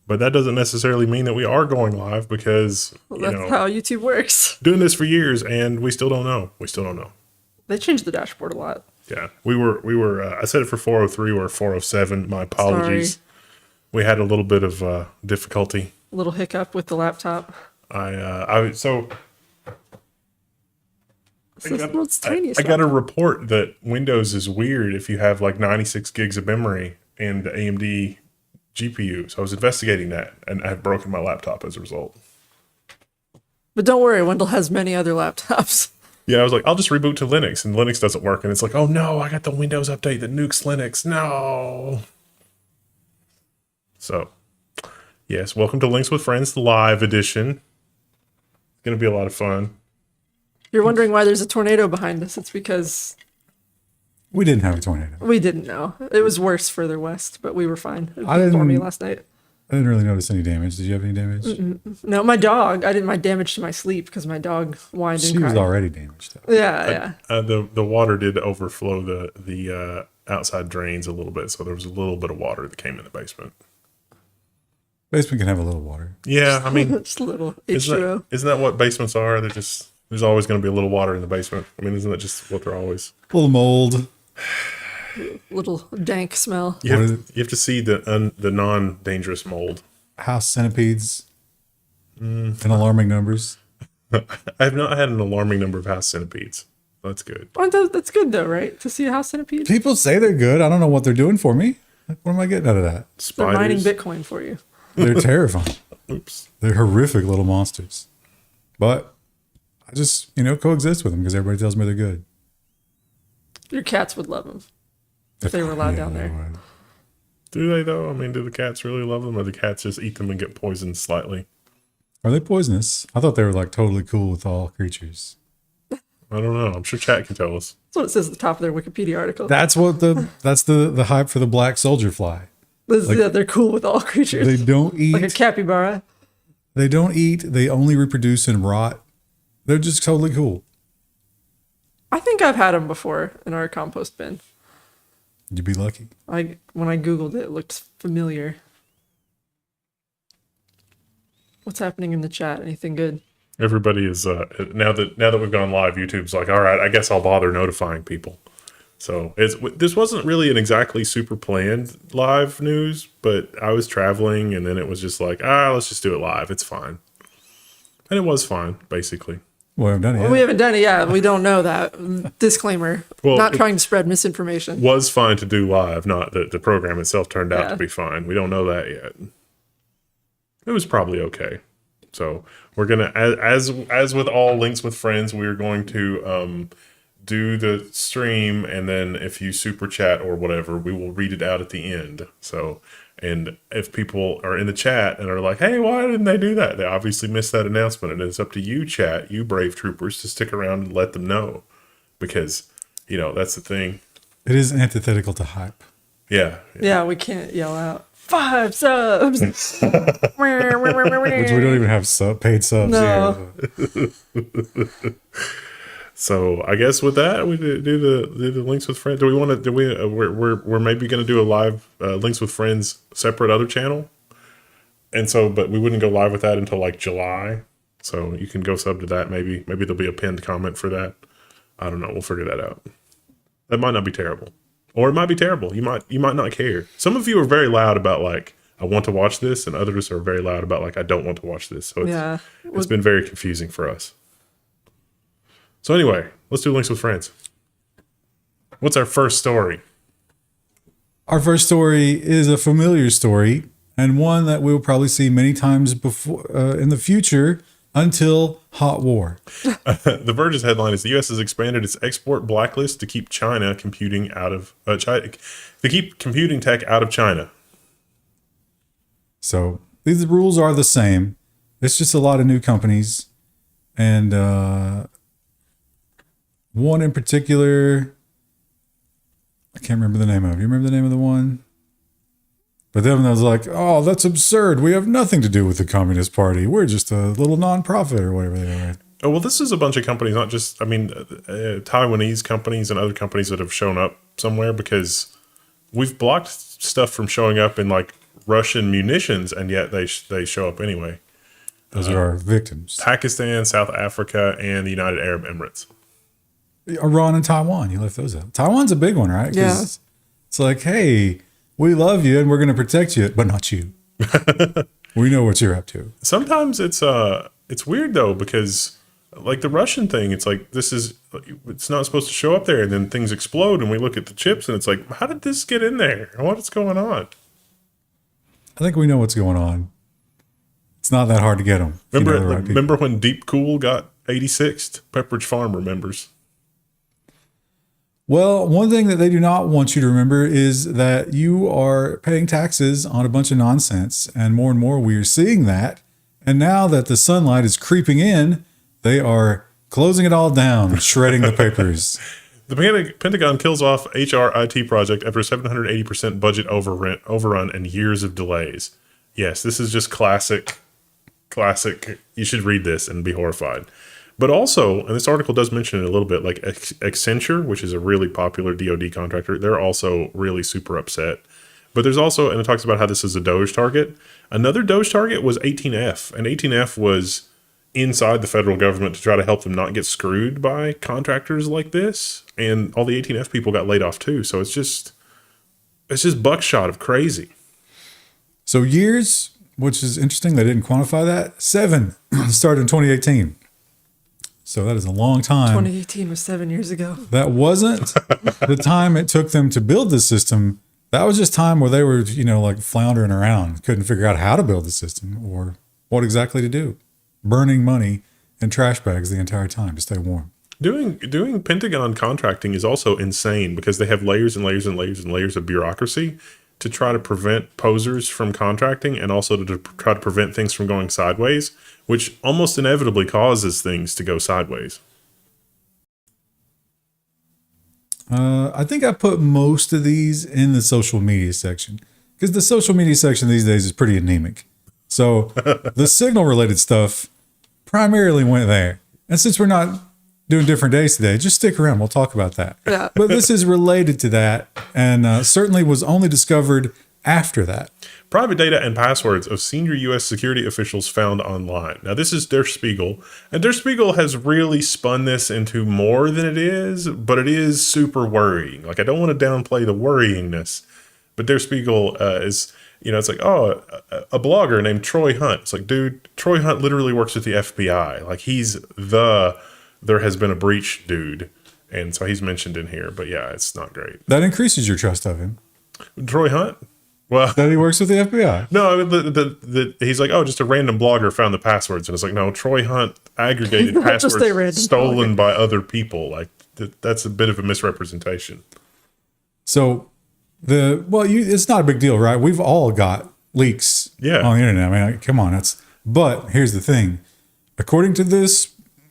But that doesn't necessarily mean that we are going live because, That's how YouTube works. doing this for years and we still don't know. We still don't know. They changed the dashboard a lot. Yeah. We were, I said it for 403 or 407. My apologies. Sorry. We had a little bit of difficulty. A little hiccup with the laptop. It's the world's tiniest I got a laptop. report that Windows is weird if you have like 96 gigs of memory and AMD GPU. So I was investigating that, and I've broken my laptop as a result. But don't worry, Wendell has many other laptops. Yeah, I was like, I'll just reboot to Linux, and Linux doesn't work. And it's like, oh no, I got the Windows update that nukes Linux. No. So, yes, welcome to Links with Friends, the live edition. It's going to be a lot of fun. You're wondering why there's a tornado behind us. It's because We didn't have a tornado. we didn't know. It was worse further west, but we were fine. It I was didn't- stormy last night. I didn't really notice any damage. Did you have any damage? No, my dog. I didn't mind damage to my sleep because my dog whined and She was cried. already damaged, though. Yeah. The water did overflow the outside drains a little bit, so there was a little bit of water that came in the basement. Basement can have a little water. Yeah, I mean, Just a little isn't H2O. that what basements are? There's always going to be a little water in the basement. I mean, isn't that just what they're always? A little mold. Little dank smell. You have to see the non-dangerous mold. House centipedes. In alarming numbers. I have not had an alarming number of house centipedes. That's good. That's good though, right? To see a house centipede. People say they're good. I don't know what they're doing for me. What am I getting out of that? They're mining Spiders. Bitcoin for you. They're terrifying. Oops. They're horrific little monsters. But I just, coexist with them because everybody tells me they're good. Your cats would love them if they were allowed down they there. would. Do they though? I mean, do the cats really love them, or do the cats just eat them and get poisoned slightly? Are they poisonous? I thought they were like totally cool with all creatures. I don't know. I'm sure chat can tell us. That's what it says at the top of their Wikipedia article. That's the hype for the black soldier fly. They're cool with all creatures. They don't eat. like a capybara. They don't eat. They only reproduce and rot. They're just totally cool. I think I've had them before in our compost bin. You'd be lucky. When I googled it, it looked familiar. What's happening in the chat? Anything good? Everybody is now that we've gone live, YouTube's like, all right, I guess I'll bother notifying people. So this wasn't really an exactly super planned live news, but I was traveling and then it was just like, let's just do it live. It's fine. And it was fine, basically. Well, I've done it. Well, we haven't done it yet. We don't know that. Disclaimer. Well, Not trying to spread misinformation. Was fine to do live, not that the program itself turned out Yeah. to be fine. We don't know that yet. It was probably okay. So we're gonna, as with all Links with Friends, we're going to do the stream, and then if you super chat or whatever, we will read it out at the end. So, and if people are in the chat and are like, "Hey, why didn't they do that?" They obviously missed that announcement, and it's up to you, chat, you brave troopers, to stick around and let them know, because that's the thing. It is antithetical to hype. Yeah. Yeah, we can't yell out 5 subs. Which we don't even have paid subs No. here. So I guess with that, we do the Links with Friends. Do we want to? We're maybe going to do a live Links with Friends separate other channel, and so but we wouldn't go live with that until like July. So you can go sub to that. Maybe there'll be a pinned comment for that. I don't know. We'll figure that out. That might not be terrible, or it might be terrible. You might not care. Some of you are very loud about like, I want to watch this, and others are very loud about like, I don't want to watch this. So it's been very confusing for us. So anyway, let's do Links with Friends. What's our first story? Our first story is a familiar story, and one that we'll probably see many times before in the future until hot war. The Verge's headline is: the U.S. has expanded its export blacklist to keep China computing out of to keep computing tech out of China. So these rules are the same. It's just a lot of new companies, and one in particular, I can't remember the name of. You remember the name of the one? But then I was like, oh, that's absurd. We have nothing to do with the Communist Party. We're just a little nonprofit or whatever they are. Oh, well, this is a bunch of companies, not just, Taiwanese companies and other companies that have shown up somewhere, because we've blocked stuff from showing up in like Russian munitions, and yet they show up anyway. Those are our victims. Pakistan, South Africa, and the United Arab Emirates. Iran and Taiwan, you left those out. Taiwan's a big one, right? 'Cause Yeah. It's like, hey, we love you and we're going to protect you, but not you. We know what you're up to. Sometimes it's weird though, because like the Russian thing, it's like it's not supposed to show up there, and then things explode, and we look at the chips, and it's like, how did this get in there? What's going on? I think we know what's going on. It's not that hard to get them. Remember when Deep Cool got 86th? Pepperidge Farm remembers. Well, one thing that they do not want you to remember is that you are paying taxes on a bunch of nonsense. And more we are seeing that. And now that the sunlight is creeping in, they are closing it all down and shredding the papers. The Pentagon kills off HR IT project after 780% budget overrun and years of delays. Yes, this is just classic. You should read this and be horrified. But also, and this article does mention it a little bit, like Accenture, which is a really popular DoD contractor, they're also really super upset. But there's also, and it talks about how this is a Doge target. Another Doge target was 18F, and 18F was inside the federal government to try to help them not get screwed by contractors like this. And all the 18F people got laid off too. So it's just buckshot of crazy. So years, which is interesting, they didn't quantify that. 7 started in 2018. So that is a long time. 2018 was 7 years ago. That wasn't the time it took them to build the system. That was just time where they were, like floundering around, couldn't figure out how to build the system or what exactly to do. Burning money in trash bags the entire time to stay warm. Doing Pentagon contracting is also insane because they have layers and layers and layers and layers of bureaucracy to try to prevent posers from contracting, and also to try to prevent things from going sideways, which almost inevitably causes things to go sideways. I think I put most of these in the social media section because the social media section these days is pretty anemic. So the signal related stuff primarily went there. And since we're not doing different days today, just stick around. We'll talk about that. Yeah. But this is related to that, and certainly was only discovered after that. Private data and passwords of senior U.S. security officials found online. Now, this is Der Spiegel, and Der Spiegel has really spun this into more than it is, but it is super worrying. Like, I don't want to downplay the worryingness, but Der Spiegel is, it's like, oh, a blogger named Troy Hunt. It's like, dude, Troy Hunt literally works with the FBI. Like, he's there has been a breach dude. And so he's mentioned in here, but yeah, it's not great. That increases your trust of him. Troy Hunt? Well, That he works with the FBI. no, he's like, oh, just a random blogger found the passwords. And it's like, no, Troy Hunt aggregated Not just a passwords random stolen by other people. Like, that's a bit of a misrepresentation. So it's not a big deal, right? We've all got leaks Yeah. on the internet. I mean, come on. But here's the thing. According to this,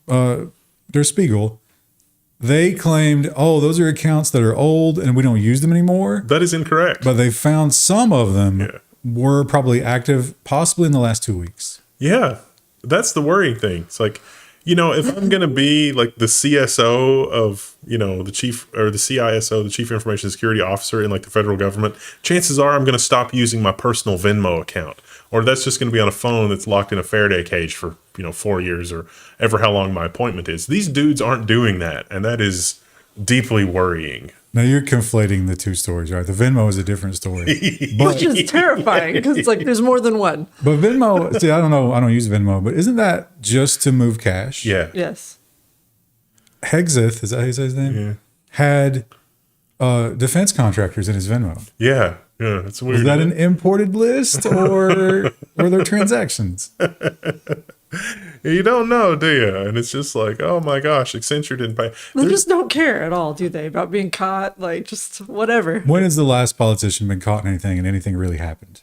Der Spiegel, they claimed, oh, those are accounts that are old and we don't use them anymore. That is incorrect. But they found some of them Yeah. were probably active, possibly in the last 2 weeks. Yeah, that's the worrying thing. It's like, if I'm going to be like the CSO of, the chief, or the CISO, the chief information security officer in like the federal government, chances are I'm going to stop using my personal Venmo account, or that's just going to be on a phone that's locked in a Faraday cage for, 4 years or ever how long my appointment is. These dudes aren't doing that. And that is deeply worrying. Now you're conflating the two stories, right? The Venmo is a different story. But, Which is terrifying because it's like there's more than one. but Venmo, see, I don't know. I don't use Venmo, but isn't that just to move cash? Yeah. Yes. Hexeth, is that how you say his name? Yeah. Had defense contractors in his Venmo. Yeah. Yeah. It's weird. Is that an imported list or were there transactions? You don't know, do you? And it's just like, oh my gosh, Accenture didn't pay. They just don't care at all, do they? About being caught, like just whatever. When has the last politician been caught in anything and anything really happened?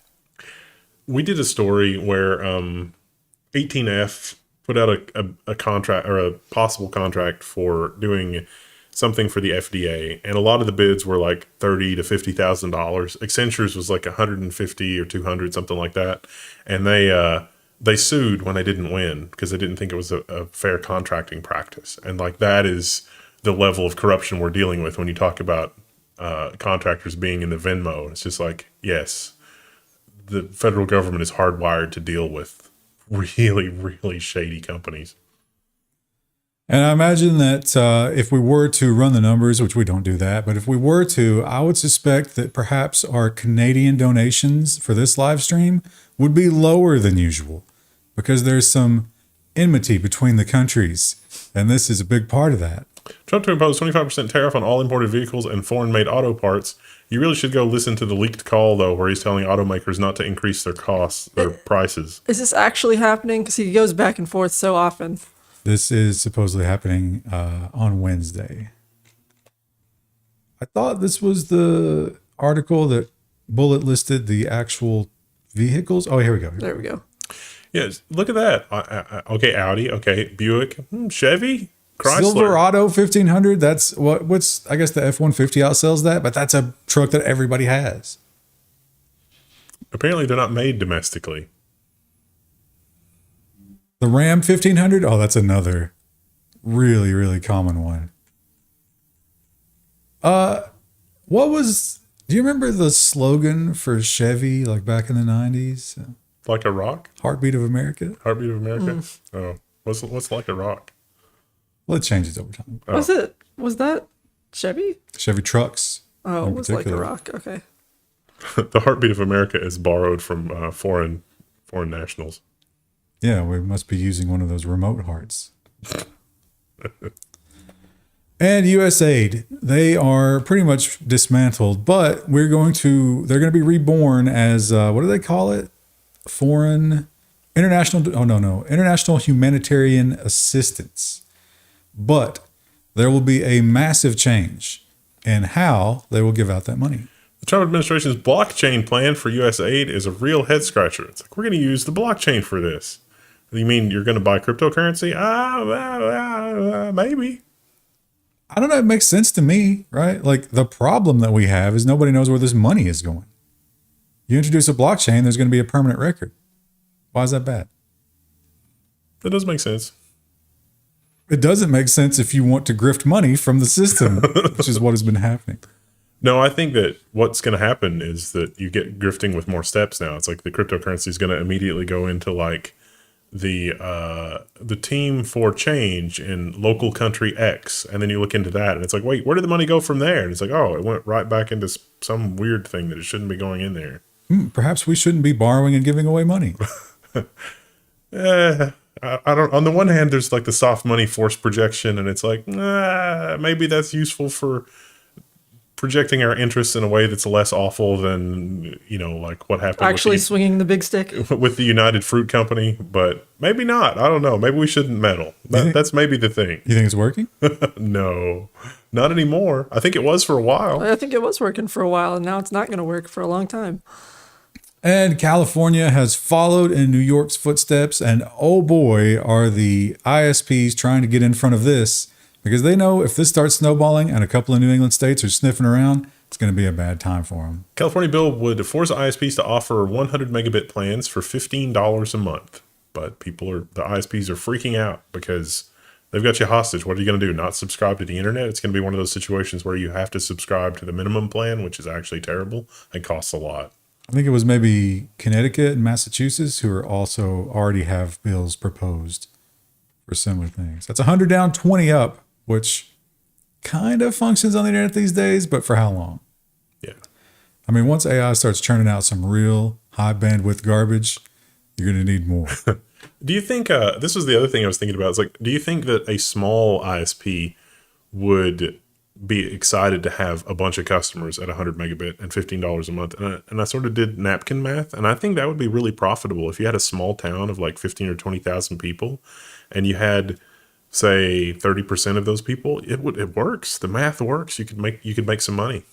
We did a story where 18F put out a contract, or a possible contract for doing something for the FDA, and a lot of the bids were like $30,000 to $50,000. Accenture's was like 150 or 200, something like that, and they sued when they didn't win because they didn't think it was a fair contracting practice. And like, that is the level of corruption we're dealing with when you talk about contractors being in the Venmo. It's just like, yes, the federal government is hardwired to deal with really, really shady companies. And I imagine that if we were to run the numbers, which we don't do that, but if we were to, I would suspect that perhaps our Canadian donations for this live stream would be lower than usual because there's some enmity between the countries. And this is a big part of that. Trump to impose 25% tariff on all imported vehicles and foreign-made auto parts. You really should go listen to the leaked call, though, where he's telling automakers not to increase their costs, their prices. Is this actually happening? Because he goes back and forth so often. This is supposedly happening on Wednesday. I thought this was the article that bullet listed the actual vehicles. Oh, here we go. There we go. Yes, look at that. Okay, Audi. Okay, Buick. Chevy. Chrysler. Silverado 1500. That's what's, I guess the F-150 outsells that, but that's a truck that everybody has. Apparently, they're not made domestically. The Ram 1500. Oh, that's another really, really common one. Do you remember the slogan for Chevy like back in the 90s? Like a rock? Heartbeat of America? Heartbeat of America? Oh, what's like a rock? Well, it changes over time. Oh. Was that Chevy? Chevy trucks. Oh, it was like a particular. rock. Okay. The Heartbeat of America is borrowed from foreign nationals. Yeah, we must be using one of those remote hearts. And USAID, they are pretty much dismantled, but they're going to be reborn as, what do they call it? International Humanitarian Assistance. But there will be a massive change in how they will give out that money. The Trump administration's blockchain plan for USAID is a real head scratcher. It's like, we're going to use the blockchain for this. You mean you're going to buy cryptocurrency? Maybe. I don't know. It makes sense to me, right? Like the problem that we have is nobody knows where this money is going. You introduce a blockchain, there's going to be a permanent record. Why is that bad? That does make sense. It doesn't make sense if you want to grift money from the system, which is what has been happening. No, I think that what's going to happen is that you get grifting with more steps now. It's like the cryptocurrency is going to immediately go into like the team for change in local country X, and then you look into that, and it's like, wait, where did the money go from there? And it's like, oh, it went right back into some weird thing that it shouldn't be going in there. Perhaps we shouldn't be borrowing and giving away money. I don't. On the one hand, there's like the soft money force projection, and it's like, maybe that's useful for projecting our interests in a way that's less awful than, like what happened Actually swinging the big stick with the United Fruit Company, but maybe not. I don't know. Maybe we shouldn't meddle. That's maybe the thing. You think it's working? No, not anymore. I think it was for a while. I think it was working for a while, and now it's not going to work for a long time. And California has followed in New York's footsteps, and oh boy, are the ISPs trying to get in front of this, because they know if this starts snowballing and a couple of New England states are sniffing around, it's going to be a bad time for them. California bill would force ISPs to offer 100 megabit plans for $15 a month. But the ISPs are freaking out because they've got you hostage. What are you going to do? Not subscribe to the internet? It's going to be one of those situations where you have to subscribe to the minimum plan, which is actually terrible and costs a lot. I think it was maybe Connecticut and Massachusetts who are also already have bills proposed for similar things. That's 100 down, 20 up, which kind of functions on the internet these days, but for how long? Yeah. I mean, once AI starts churning out some real high bandwidth garbage, you're going to need more. Do you think, this was the other thing I was thinking about, is like, do you think that a small ISP would be excited to have a bunch of customers at 100 megabit and $15 a month? And I sort of did napkin math, and I think that would be really profitable if you had a small town of like 15 or 20,000 people, and you had, say, 30% of those people. It works. The math works. You could make some money.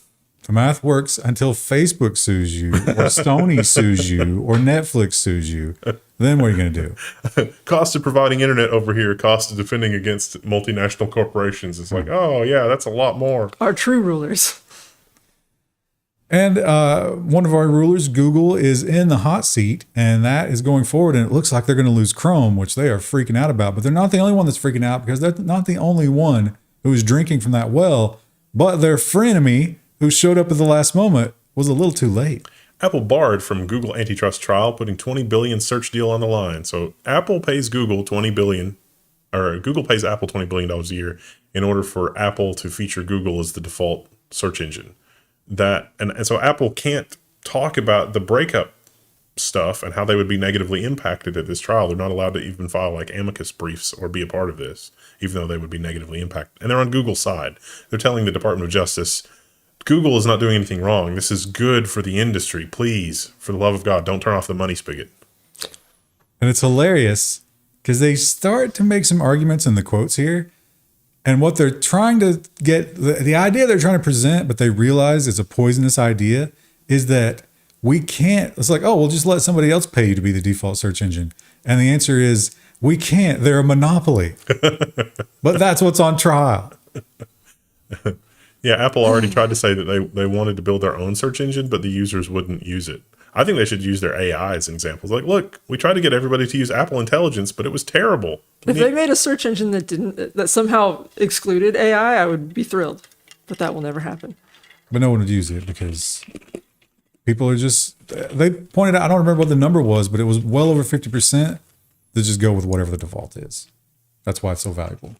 The math works until Facebook sues you, or Sony sues you, or Netflix sues you. Then what are you going to do? Cost of providing internet over here, cost of defending against multinational corporations. It's like, oh, yeah, that's a lot more. Our true rulers. And one of our rulers, Google, is in the hot seat, and that is going forward. And it looks like they're going to lose Chrome, which they are freaking out about. But they're not the only one that's freaking out, because they're not the only one who is drinking from that well. But their frenemy, who showed up at the last moment, was a little too late. Apple barred from Google antitrust trial, putting 20 billion search deal on the line. So Apple pays Google 20 billion, or Google pays Apple $20 billion a year in order for Apple to feature Google as the default search engine. And so Apple can't talk about the breakup stuff and how they would be negatively impacted at this trial. They're not allowed to even file like amicus briefs or be a part of this, even though they would be negatively impacted. And they're on Google's side. They're telling the Department of Justice, Google is not doing anything wrong. This is good for the industry. Please, for the love of God, don't turn off the money spigot. And it's hilarious because they start to make some arguments in the quotes here. And what they're trying to get, the idea they're trying to present, but they realize it's a poisonous idea, is that we can't, it's like, oh, we'll just let somebody else pay you to be the default search engine. And the answer is, we can't. They're a monopoly. But that's what's on trial. Yeah, Apple already tried to say that they wanted to build their own search engine, but the users wouldn't use it. I think they should use their AI as examples. Like, look, we tried to get everybody to use Apple Intelligence, but it was terrible. If they made a search engine that somehow excluded AI, I would be thrilled. But that will never happen. But no one would use it because people are just, they pointed out, I don't remember what the number was, but it was well over 50% that just go with whatever the default is. That's why it's so valuable.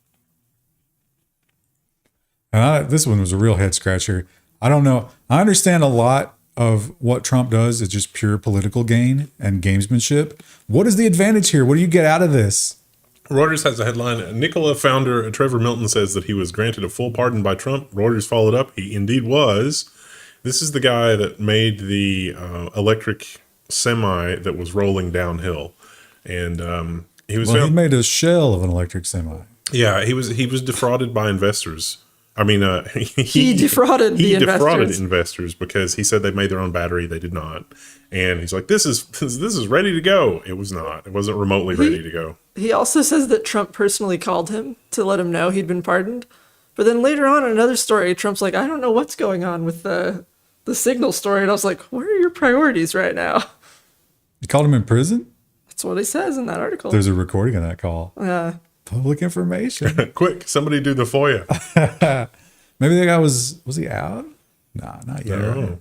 And this one was a real head scratcher. I don't know. I understand a lot of what Trump does is just pure political gain and gamesmanship. What is the advantage here? What do you get out of this? Reuters has a headline. Nikola founder Trevor Milton says that he was granted a full pardon by Trump. Reuters followed up. He indeed was. This is the guy that made the electric semi that was rolling downhill. And he was he made a shell of an electric semi. Yeah, he was defrauded by investors. I mean, he defrauded the investors. He defrauded investors because he said they made their own battery. They did not. And he's like, this is ready to go. It was not. It wasn't remotely ready to go. He also says that Trump personally called him to let him know he'd been pardoned. But then later on in another story, Trump's like, I don't know what's going on with the Signal story. And I was like, what are your priorities right now? You called him in prison? That's what he says in that article. There's a recording of that call. Public information. Quick, somebody do the FOIA. Maybe that guy was he out? Nah, not yet. No. Right?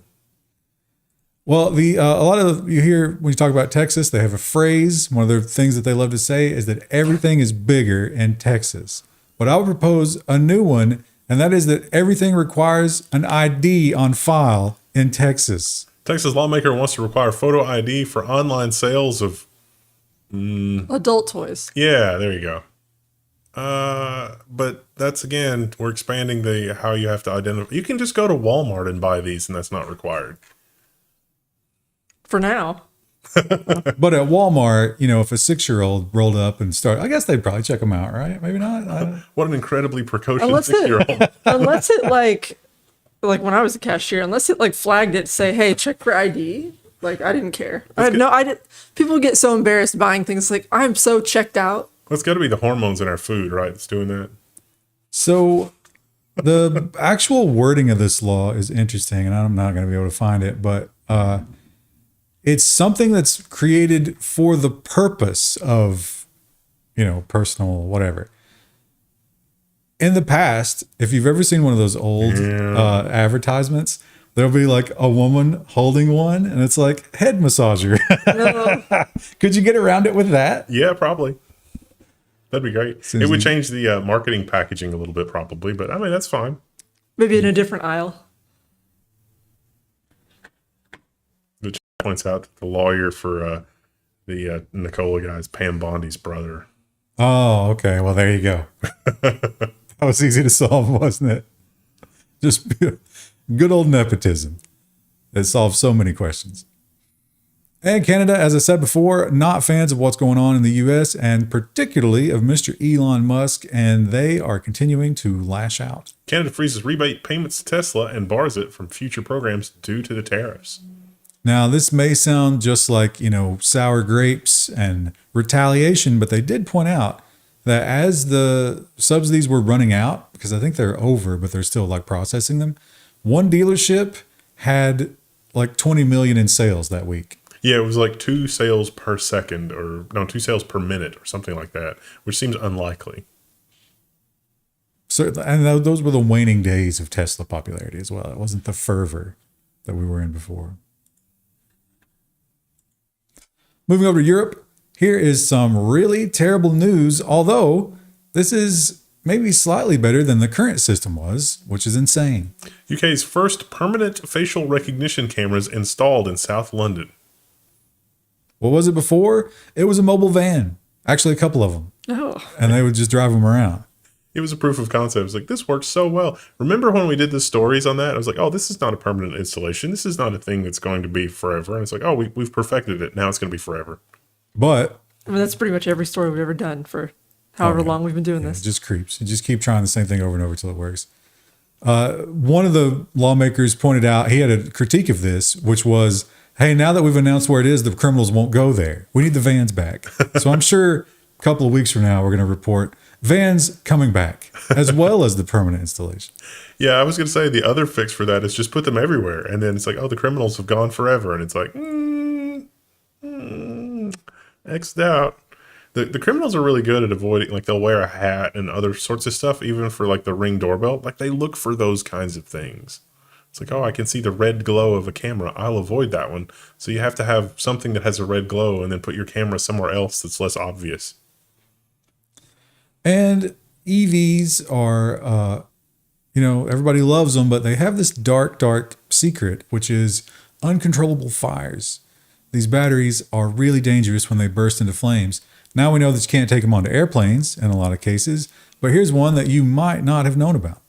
Well, a lot of you hear when you talk about Texas, they have a phrase. One of the things that they love to say is that everything is bigger in Texas. But I would propose a new one, and that is that everything requires an ID on file in Texas. Texas lawmaker wants to require photo ID for online sales of adult toys. Yeah, there you go. But that's, again, we're expanding how you have to identify. You can just go to Walmart and buy these, and that's not required. For now. But at Walmart, if a 6-year-old rolled up and started, I guess they'd probably check them out, right? Maybe not. What an incredibly precocious 6-year-old. Unless it like when I was a cashier, unless it flagged it, say, hey, check for ID. I didn't care. I didn't. People get so embarrassed buying things. I'm so checked out. It's got to be the hormones in our food, right? That's doing that. So the actual wording of this law is interesting, and I'm not going to be able to find it, but it's something that's created for the purpose of, personal whatever. In the past, if you've ever seen one of those old advertisements, there'll be a woman holding one, and it's like head massager. No. Could you get around it with that? Yeah, probably. That'd be great. It would change the marketing packaging a little bit, probably, but I mean, that's fine. Maybe in a different aisle. The chat points out that the lawyer for the Nikola guy is Pam Bondi's brother. Oh, okay. Well, there you go. That was easy to solve, wasn't it? Just good old nepotism. It solves so many questions. And Canada, as I said before, not fans of what's going on in the U.S. and particularly of Mr. Elon Musk, and they are continuing to lash out. Canada freezes rebate payments to Tesla and bars it from future programs due to the tariffs. Now, this may sound just like, sour grapes and retaliation, but they did point out that as the subsidies were running out, because I think they're over, but they're still processing them, one dealership had 20 million in sales that week. Yeah, it was 2 sales per second, or no, 2 sales per minute, or something like that, which seems unlikely. So, and those were the waning days of Tesla popularity as well. It wasn't the fervor that we were in before. Moving over to Europe, here is some really terrible news, although this is maybe slightly better than the current system was, which is insane. UK's first permanent facial recognition cameras installed in South London. What was it before? It was a mobile van. Actually, a couple of them. Oh, And they would just drive them around. It was a proof of concept. It was like, this works so well. Remember when we did the stories on that? I was like, oh, this is not a permanent installation. This is not a thing that's going to be forever. And it's like, oh, we've perfected it. Now it's going to be forever. But I mean, that's pretty much every story we've ever done for however long we've been doing it this. just creeps. You just keep trying the same thing over and over until it works. One of the lawmakers pointed out, he had a critique of this, which was, hey, now that we've announced where it is, the criminals won't go there. We need the vans back. So I'm sure a couple of weeks from now, we're going to report vans coming back, as well as the permanent installation. Yeah, I was going to say the other fix for that is just put them everywhere. And then it's like, oh, the criminals have gone forever. And it's like, X'd out. The criminals are really good at avoiding, like they'll wear a hat and other sorts of stuff, even for like the Ring doorbell. Like they look for those kinds of things. It's like, oh, I can see the red glow of a camera. I'll avoid that one. So you have to have something that has a red glow and then put your camera somewhere else that's less obvious. And EVs are, everybody loves them, but they have this dark, dark secret, which is uncontrollable fires. These batteries are really dangerous when they burst into flames. Now we know that you can't take them onto airplanes in a lot of cases, but here's one that you might not have known about.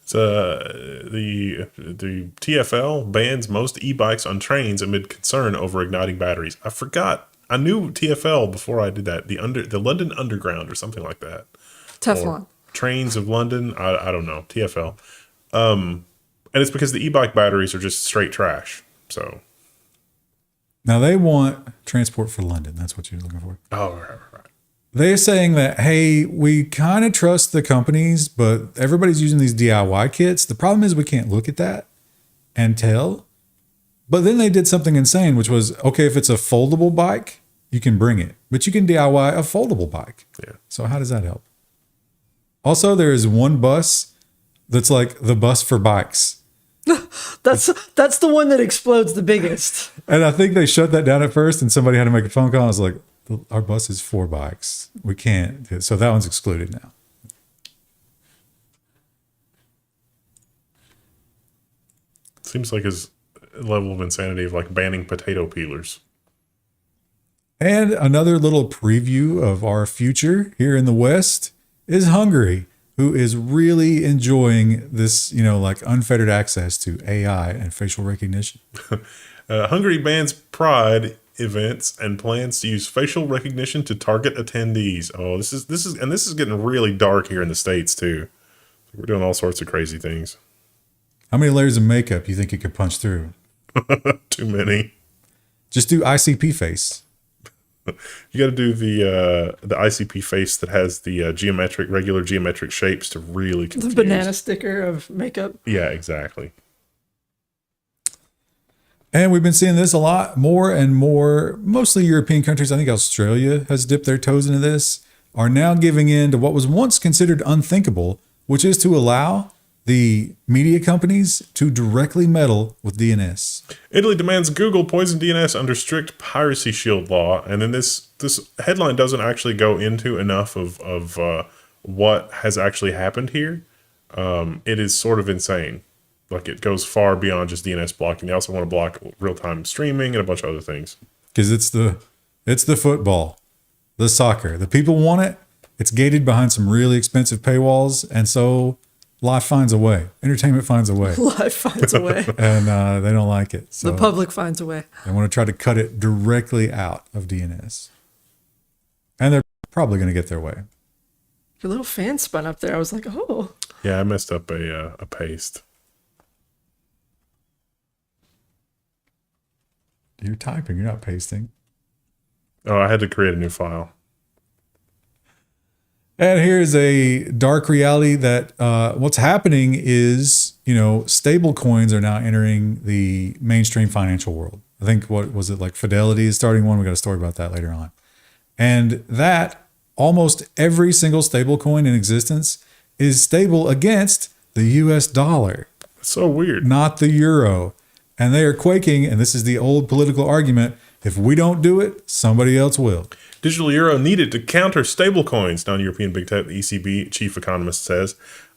It's, the TfL bans most e-bikes on trains amid concern over igniting batteries. I forgot. I knew TfL before I did that. The London Underground or something like that. Teflon. Or Trains of London. I don't know. TfL. And it's because the e-bike batteries are just straight trash. So. Now they want transport for London. That's what you're looking for. Oh, right. They're saying that, hey, we kind of trust the companies, but everybody's using these DIY kits. The problem is we can't look at that and tell. But then they did something insane, which was, okay, if it's a foldable bike, you can bring it, but you can DIY a foldable bike. Yeah. So how does that help? Also, there is one bus that's like the bus for bikes. That's the one that explodes the biggest. And I think they shut that down at first, and somebody had to make a phone call. I was like, our bus is for bikes. We can't. So that one's excluded now. Seems like his level of insanity of like banning potato peelers. And another little preview of our future here in the West is Hungary, who is really enjoying this, like unfettered access to AI and facial recognition. Hungary bans Pride events and plans to use facial recognition to target attendees. Oh, this is getting really dark here in the States too. We're doing all sorts of crazy things. How many layers of makeup you think you could punch through? Too many. Just do ICP face. You got to do the ICP face that has the regular geometric shapes to really confuse. The banana sticker of makeup. Yeah, exactly. And we've been seeing this a lot more and more. Mostly European countries, I think Australia has dipped their toes into this, are now giving in to what was once considered unthinkable, which is to allow the media companies to directly meddle with DNS. Italy demands Google poison DNS under strict piracy shield law. And then this headline doesn't actually go into enough of what has actually happened here. It is sort of insane. Like it goes far beyond just DNS blocking. They also want to block real-time streaming and a bunch of other things. Because it's the football, the soccer. The people want it. It's gated behind some really expensive paywalls. And so life finds a way. Entertainment finds a way. Life finds a way. And they don't like it. So The public finds a way. they want to try to cut it directly out of DNS. And they're probably going to get their way. Your little fan spun up there. I was like, oh. Yeah, I messed up a paste. You're typing, you're not pasting. Oh, I had to create a new file. And here's a dark reality that what's happening is, stable coins are now entering the mainstream financial world. I think, what was it, like Fidelity is starting one. We got a story about that later on. And that almost every single stable coin in existence is stable against the US dollar. It's so weird. Not the euro. And they are quaking, and this is the old political argument, If we don't do it, somebody else will. Digital euro needed to counter stablecoins, non-European big tech, the ECB chief economist says.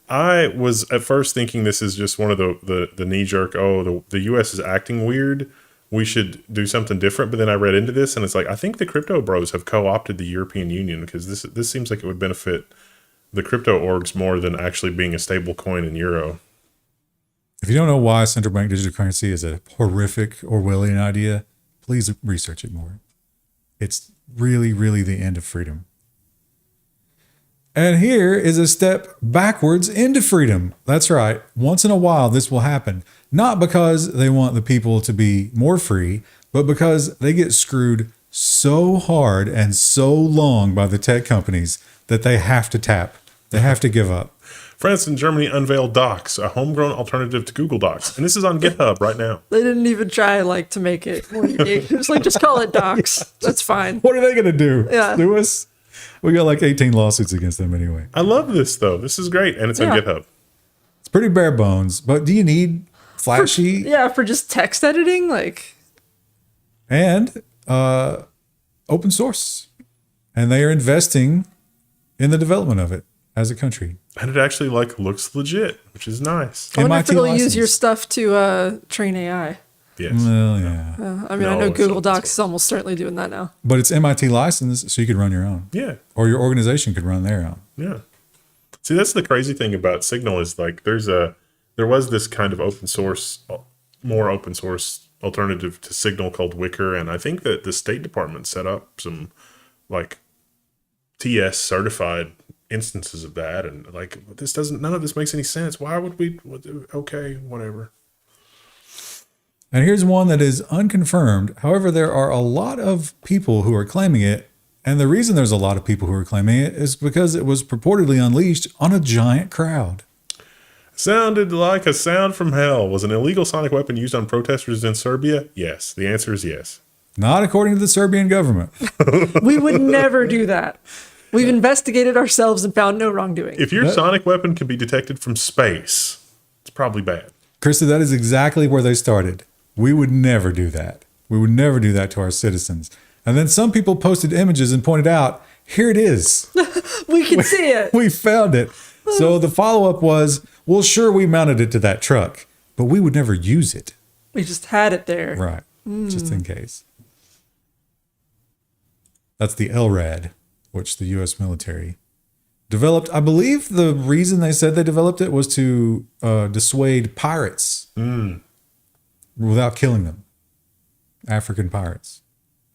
I was at first thinking this is just one of the knee-jerk, the U.S. is acting weird, we should do something different. But then I read into this, and it's like, I think the crypto bros have co-opted the European Union, because this seems like it would benefit the crypto orgs more than actually being a stable coin in euro. If you don't know why central bank digital currency is a horrific Orwellian idea, please research it more. It's really, really the end of freedom. And here is a step backwards into freedom. That's right. Once in a while, this will happen. Not because they want the people to be more free, but because they get screwed so hard and so long by the tech companies that they have to tap. They have to give up. France and Germany unveiled Docs, a homegrown alternative to Google Docs. And this is on GitHub right now. They didn't even try to make it more unique. It was like, just call it Docs. That's fine. What are they going to do? Yeah. Sue us? We got like 18 lawsuits against them anyway. I love this, though. This is great. And it's on GitHub. It's pretty bare bones, but do you need flashy? For just text editing? And open source. And they are investing in the development of it as a country. And it actually looks legit, which is nice. I wonder if it'll use license. your stuff to train AI. Yes. Well, yeah. I No, know it's Google open Docs source. is almost certainly doing that now. But it's MIT licensed, so you could run your own. Yeah. Or your organization could run their own. Yeah. See, that's the crazy thing about Signal is there was this kind of more open source alternative to Signal called Wicker. And I think that the State Department set up some TS certified instances of that. And none of this makes any sense. Why would we? Okay, whatever. And here's one that is unconfirmed. However, there are a lot of people who are claiming it. And the reason there's a lot of people who are claiming it is because it was purportedly unleashed on a giant crowd. Sounded like a sound from hell. Was an illegal sonic weapon used on protesters in Serbia? Yes. The answer is yes. Not according to the Serbian government. We would never do that. We've investigated ourselves and found no wrongdoing. If your sonic weapon can be detected from space, it's probably bad. Krista, that is exactly where they started. We would never do that. We would never do that to our citizens. And then some people posted images and pointed out, here it is. We can see it. We found it. So the follow-up was, well, sure, we mounted it to that truck, but we would never use it. We just had it there. Right. Just in case. That's the LRAD, which the U.S. military developed. I believe the reason they said they developed it was to dissuade pirates without killing them. African pirates.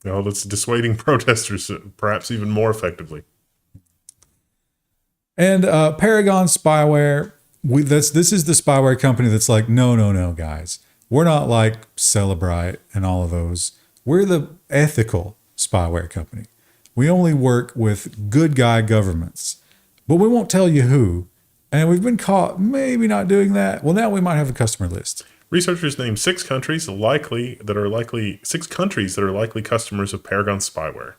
No, that's dissuading protesters perhaps even more effectively. And Paragon Spyware, this is the spyware company that's like, no, guys. We're not like Celebrite and all of those. We're the ethical spyware company. We only work with good guy governments, but we won't tell you who. And we've been caught maybe not doing that. Well, now we might have a customer list. Researchers named six countries that are likely customers of Paragon spyware.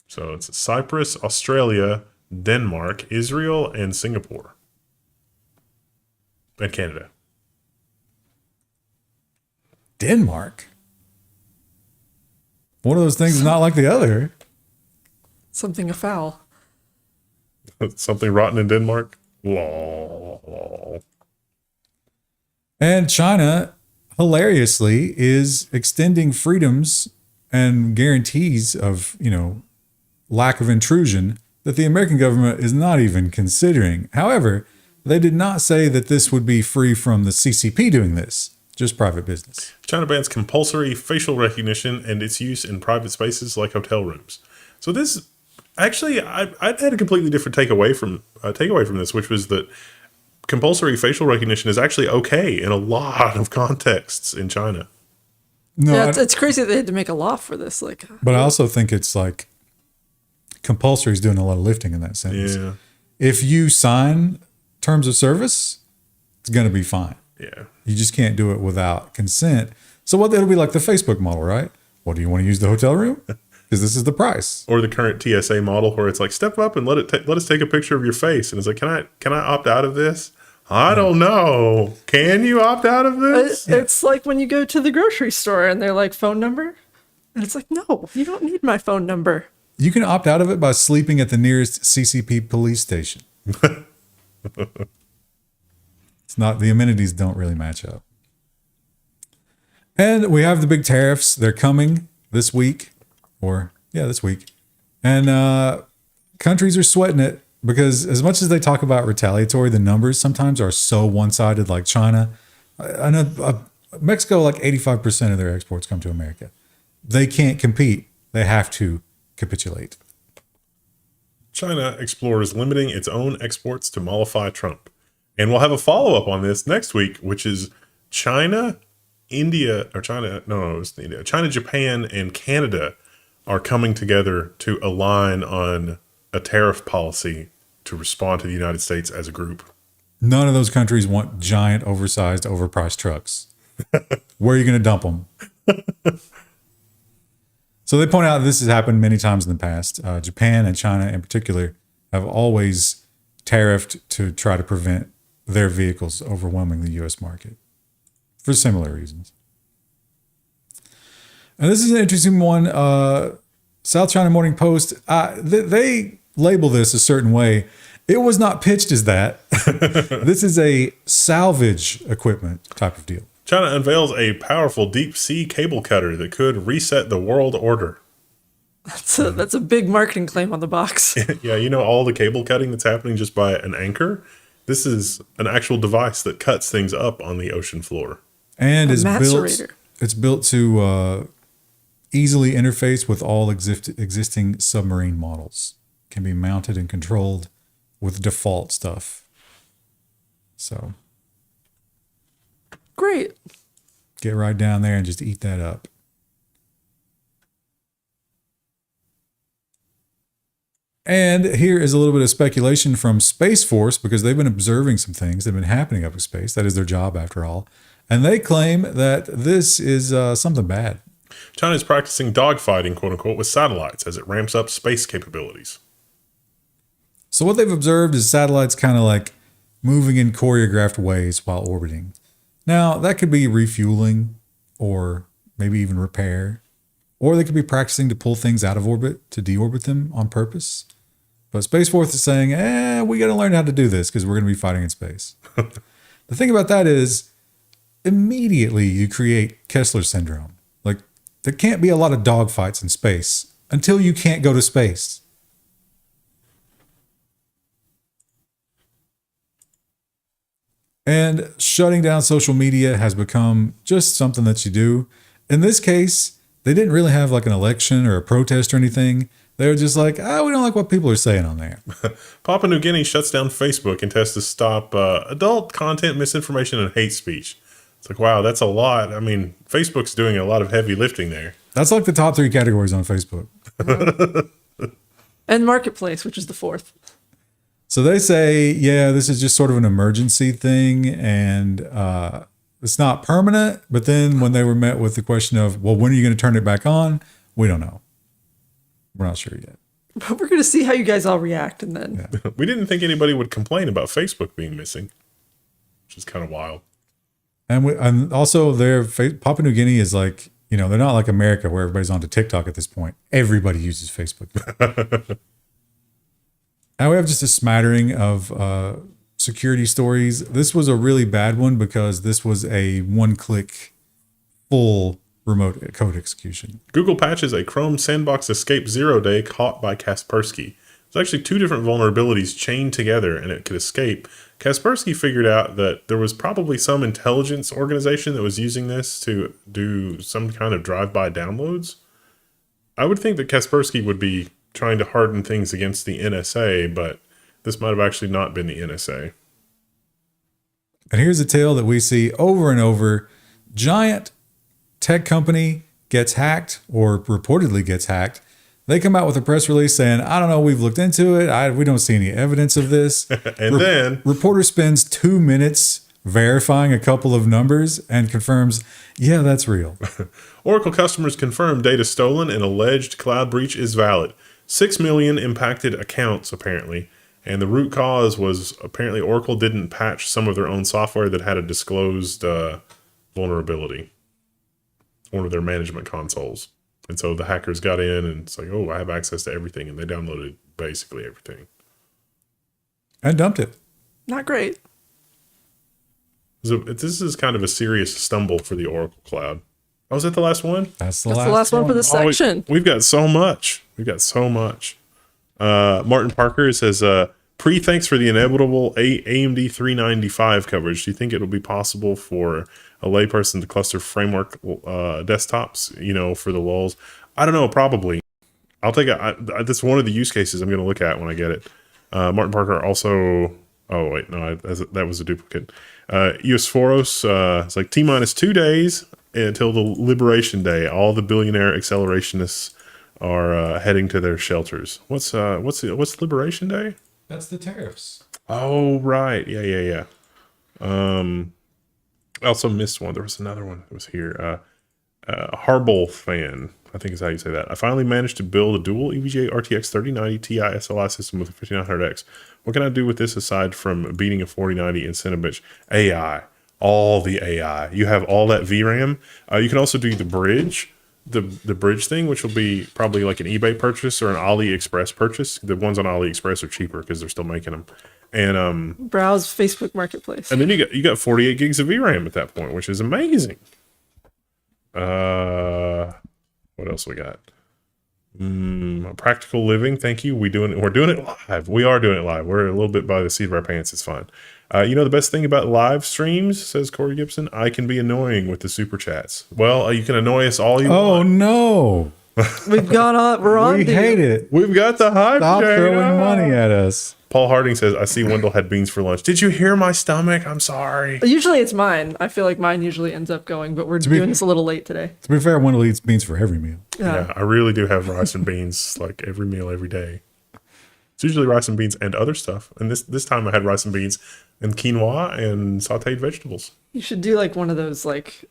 So it's Cyprus, Australia, Denmark, Israel, and Singapore. And Canada. Denmark? One of those things is not like the other. Something afoul. Something rotten in Denmark? Lol. And China, hilariously, is extending freedoms and guarantees of, lack of intrusion that the American government is not even considering. However, they did not say that this would be free from the CCP doing this, just private business. China bans compulsory facial recognition and its use in private spaces like hotel rooms. So this, actually, I had a completely different takeaway from this, which was that compulsory facial recognition is actually okay in a lot of contexts in China. No, Yeah, it's crazy that they had to make a law for this. but I also think it's like compulsory is doing a lot of lifting in that sentence. Yeah. If you sign terms of service, it's going to be fine. Yeah. You just can't do it without consent. So it'll be like the Facebook model, right? Well, do you want to use the hotel room? Because this is the price. Or the current TSA model where it's like, step up and let us take a picture of your face. And it's like, can I opt out of this? I don't know. Can you opt out of this? It's like when you go to the grocery store and they're like, phone number? And it's like, no, you don't need my phone number. You can opt out of it by sleeping at the nearest CCP police station. It's not, the amenities don't really match up. And we have the big tariffs. They're coming this week, this week. And countries are sweating it because as much as they talk about retaliatory, the numbers sometimes are so one-sided, like China. I know Mexico, like 85% of their exports come to America. They can't compete. They have to capitulate. China explores limiting its own exports to mollify Trump. And we'll have a follow-up on this next week, which is China, India, or China, no, it's India. China, Japan, and Canada are coming together to align on a tariff policy to respond to the United States as a group. None of those countries want giant, oversized, overpriced trucks. Where are you going to dump them? So they point out this has happened many times in the past. Japan and China in particular have always tariffed to try to prevent their vehicles overwhelming the U.S. market for similar reasons. And this is an interesting one. South China Morning Post, they label this a certain way. It was not pitched as that. This is a salvage equipment type of deal. China unveils a powerful deep sea cable cutter that could reset the world order. That's a big marketing claim on the box. Yeah, you know all the cable cutting that's happening just by an anchor? This is an actual device that cuts things up on the ocean floor. And it's macerator. built to easily interface with all existing submarine models. Can be mounted and controlled with default stuff. So Great. get right down there and just eat that up. And here is a little bit of speculation from Space Force because they've been observing some things that have been happening up in space. That is their job after all. And they claim that this is something bad. China is practicing dogfighting, quote unquote, with satellites as it ramps up space capabilities. So what they've observed is satellites kind of like moving in choreographed ways while orbiting. Now, that could be refueling or maybe even repair. Or they could be practicing to pull things out of orbit to deorbit them on purpose. But Space Force is saying, we got to learn how to do this because we're going to be fighting in space. The thing about that is immediately you create Kessler syndrome. Like there can't be a lot of dogfights in space until you can't go to space. And shutting down social media has become just something that you do. In this case, they didn't really have like an election or a protest or anything. They were just like, we don't like what people are saying on there. Papua New Guinea shuts down Facebook and tests to stop adult content, misinformation, and hate speech. It's like, wow, that's a lot. I mean, Facebook's doing a lot of heavy lifting there. That's like the top 3 categories on Facebook. And Marketplace, which is the 4th. So they say, this is just sort of an emergency thing and it's not permanent. But then when they were met with the question of, well, when are you going to turn it back on? We don't know. We're not sure yet. But we're going to see how you guys all react. And then We didn't think anybody would complain about Facebook being missing, which is kind of wild. And also Papua New Guinea is like, they're not like America where everybody's onto TikTok at this point. Everybody uses Facebook. Now we have just a smattering of security stories. This was a really bad one because this was a one-click full remote code execution. Google patches a Chrome sandbox escape 0-day caught by Kaspersky. There's actually 2 different vulnerabilities chained together and it could escape. Kaspersky figured out that there was probably some intelligence organization that was using this to do some kind of drive-by downloads. I would think that Kaspersky would be trying to harden things against the NSA, but this might have actually not been the NSA. And here's a tale that we see over and over. Giant tech company gets hacked or reportedly gets hacked. They come out with a press release saying, I don't know, we've looked into it. We don't see any evidence of this. And then reporter spends 2 minutes verifying a couple of numbers and confirms, that's real. Oracle customers confirm data stolen and alleged cloud breach is valid. 6 million impacted accounts, apparently. And the root cause was apparently Oracle didn't patch some of their own software that had a disclosed vulnerability. One of their management consoles. And so the hackers got in and it's like, oh, I have access to everything. And they downloaded basically everything. And dumped it. Not great. So this is kind of a serious stumble for the Oracle Cloud. Oh, was that the last one? That's the That's the last one for this section. We've got so much. Martin Parker says, thanks for the inevitable AMD 395 coverage. Do you think it'll be possible for a layperson to cluster framework desktops, for the lulls? I don't know, probably. I'll take that's one of the use cases I'm going to look at when I get it. Martin Parker also... Oh, wait, no, that was a duplicate. Eusforos, it's like T-minus 2 days until the Liberation Day. All the billionaire accelerationists are heading to their shelters. What's Liberation Day? That's the tariffs. Oh, right. Yeah. I also missed one. There was another one that was here. Harble fan, I think is how you say that. I finally managed to build a dual EVGA RTX 3090 Ti SLI system with a 5900X. What can I do with this aside from beating a 4090 in Cinebench? AI. All the AI. You have all that VRAM. You can also do the bridge. The bridge thing, which will be probably like an eBay purchase or an AliExpress purchase. The ones on AliExpress are cheaper because they're still making them. And browse Facebook Marketplace. And then you got 48 gigs of VRAM at that point, which is amazing. What else we got? Practical living. Thank you. We're doing it live. We are doing it live. We're a little bit by the seat of our pants. It's fine. The best thing about live streams, says Corey Gibson, I can be annoying with the super chats. Well, you can annoy us all you want. Oh no. We've gone on. We're on. We hate it. We've got the hype. Stop throwing money at us. Paul Harding says, I see Wendell had beans for lunch. Did you hear my stomach? I'm sorry. Usually it's mine. I feel like mine usually ends up going, but we're doing this a little late today. To be fair, Wendell eats beans for every meal. Yeah, I really do have rice and beans like every meal, every day. It's usually rice and beans and other stuff. And this time I had rice and beans and quinoa and sauteed vegetables. You should do like one of those like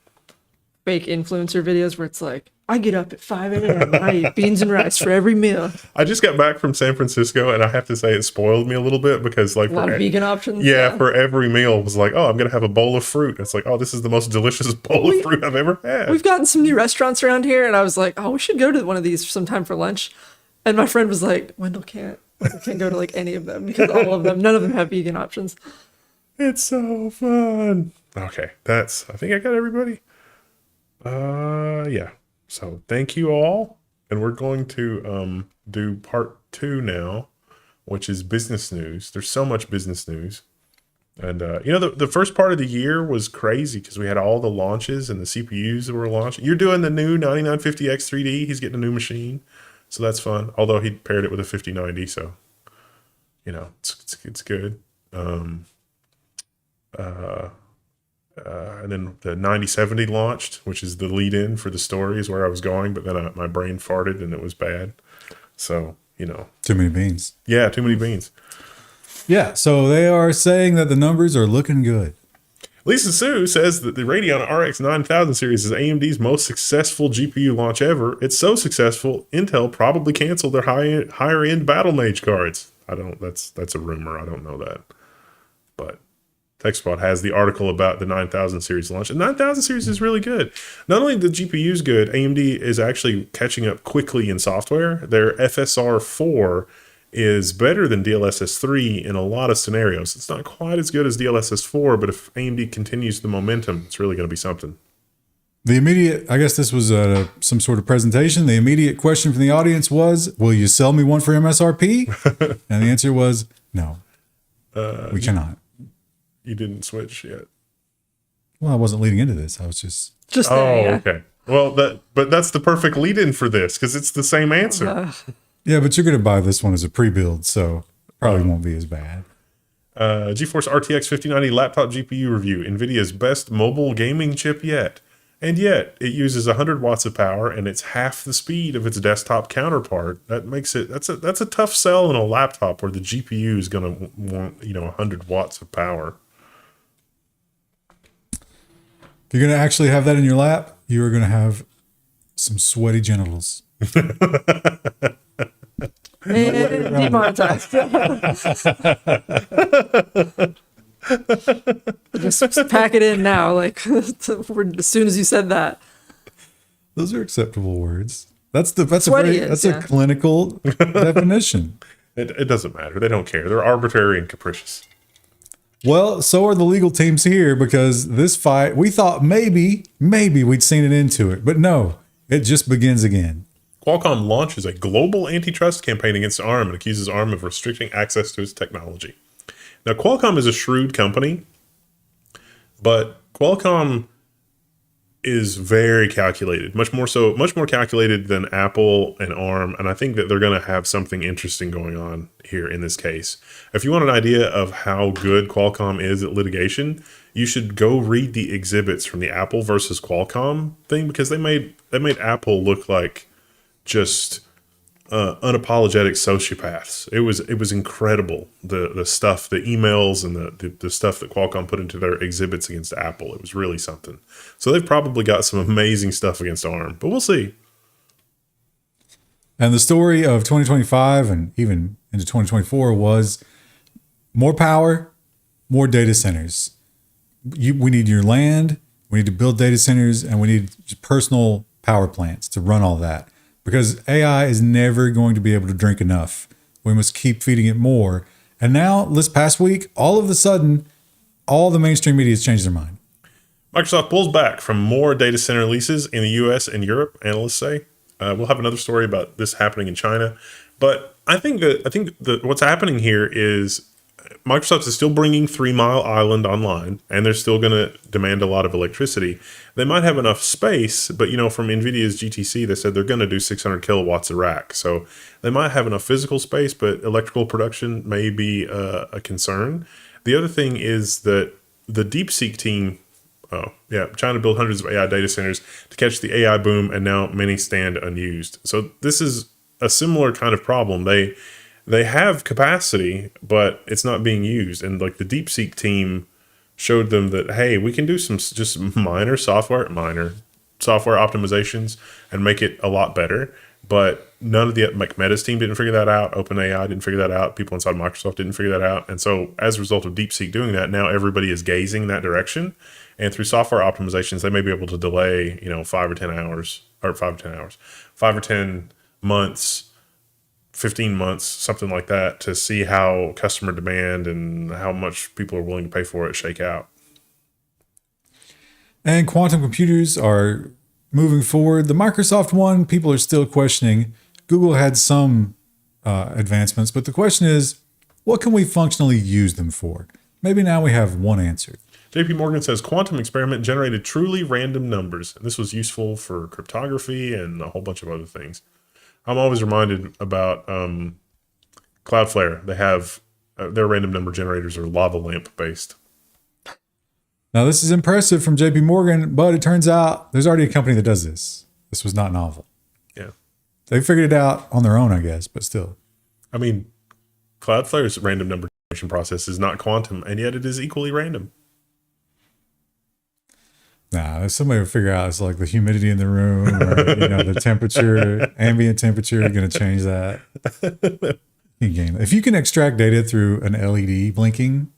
fake influencer videos where it's like, I get up at 5 a.m. and I eat beans and rice for every meal. I just got back from San Francisco and I have to say it spoiled me a little bit because like a lot of vegan options. Yeah, for every meal it was like, oh, I'm going to have a bowl of fruit. It's like, oh, this is the most delicious bowl of fruit I've ever had. We've gotten some new restaurants around here and I was like, oh, we should go to one of these sometime for lunch. And my friend was like, Wendell can't go to like any of them because all of them, none of them have vegan options. It's so fun. Okay, I think I got everybody. Yeah. So thank you all. And we're going to do part 2 now, which is business news. There's so much business news. And, the first part of the year was crazy because we had all the launches and the CPUs that were launching. You're doing the new 9950X 3D. He's getting a new machine. So that's fun. Although he paired it with a 5090. So, it's good. And then the 9070 launched, which is the lead-in for the story, is where I was going. But then my brain farted and it was bad. So, Too many beans. Yeah, too many beans. Yeah, so they are saying that the numbers are looking good. Lisa Sue says that the Radeon RX 9000 series is AMD's most successful GPU launch ever. It's so successful, Intel probably canceled their higher-end Battle Mage cards. That's a rumor. I don't know that. But TechSpot has the article about the 9000 series launch. And 9000 series is really good. Not only the GPU is good, AMD is actually catching up quickly in software. Their FSR 4 is better than DLSS 3 in a lot of scenarios. It's not quite as good as DLSS 4, but if AMD continues the momentum, it's really going to be something. The immediate, I guess this was some sort of presentation. The immediate question from the audience was, will you sell me one for MSRP? And the answer was, no, we cannot. You didn't switch yet. Well, I wasn't leading into this. I was just there, yeah. Okay. Well, but that's the perfect lead-in for this because it's the same answer. Yeah, but you're going to buy this one as a pre-build, so probably won't be as bad. GeForce RTX 5090 laptop GPU review. NVIDIA's best mobile gaming chip yet. And yet, it uses 100 watts of power, and it's half the speed of its desktop counterpart. That makes it that's a tough sell in a laptop where the GPU is going to want 100 watts of power. If you're going to actually have that in your lap, you are going to have some sweaty genitals. Demonetized. Just pack it in now, like as soon as you said that. Those are acceptable words. Sweaty that's is, a clinical definition. It doesn't matter. They don't care. They're arbitrary and capricious. Well, so are the legal teams here because this fight, we thought maybe we'd seen an end to it, but no, it just begins again. Qualcomm launches a global antitrust campaign against ARM and accuses ARM of restricting access to its technology. Now, Qualcomm is a shrewd company, but Qualcomm is very calculated, much more calculated than Apple and ARM. And I think that they're going to have something interesting going on here in this case. If you want an idea of how good Qualcomm is at litigation, you should go read the exhibits from the Apple versus Qualcomm thing, because they made Apple look like just unapologetic sociopaths. It was incredible, the stuff, the emails and the stuff that Qualcomm put into their exhibits against Apple. It was really something. So they've probably got some amazing stuff against ARM, but we'll see. And the story of 2025 and even into 2024 was more power, more data centers. We need your land, we need to build data centers, and we need personal power plants to run all that. Because AI is never going to be able to drink enough. We must keep feeding it more. And now, this past week, all of a sudden, all the mainstream media has changed their mind. Microsoft pulls back from more data center leases in the US and Europe, analysts say. We'll have another story about this happening in China. But I think that what's happening here is Microsoft is still bringing 3 Mile Island online, and they're still going to demand a lot of electricity. They might have enough space, but from NVIDIA's GTC, they said they're going to do 600 kilowatts a rack. So they might have enough physical space, but electrical production may be a concern. The other thing is that the DeepSeek team, China built hundreds of AI data centers to catch the AI boom, and now many stand unused. So this is a similar kind of problem. They have capacity, but it's not being used. And like the DeepSeek team showed them that, hey, we can do some just minor software optimizations and make it a lot better. But none of the Meta's team didn't figure that out. OpenAI didn't figure that out. People inside Microsoft didn't figure that out. And so as a result of DeepSeek doing that, now everybody is gazing in that direction. And through software optimizations, they may be able to delay, 5 or 10 months, 15 months, something like that, to see how customer demand and how much people are willing to pay for it shake out. And quantum computers are moving forward. The Microsoft one, people are still questioning. Google had some advancements, but the question is, what can we functionally use them for? Maybe now we have one answer. JP Morgan says quantum experiment generated truly random numbers. And this was useful for cryptography and a whole bunch of other things. I'm always reminded about Cloudflare. They have their random number generators are lava lamp based. Now, this is impressive from JP Morgan, but it turns out there's already a company that does this. This was not novel. Yeah. They figured it out on their own, I guess, but still. I mean, Cloudflare's random number generation process is not quantum, and yet it is equally random. Nah, somebody would figure out it's like the humidity in the room or, the temperature, ambient temperature, you're going to change that. If you can extract data through an LED blinking,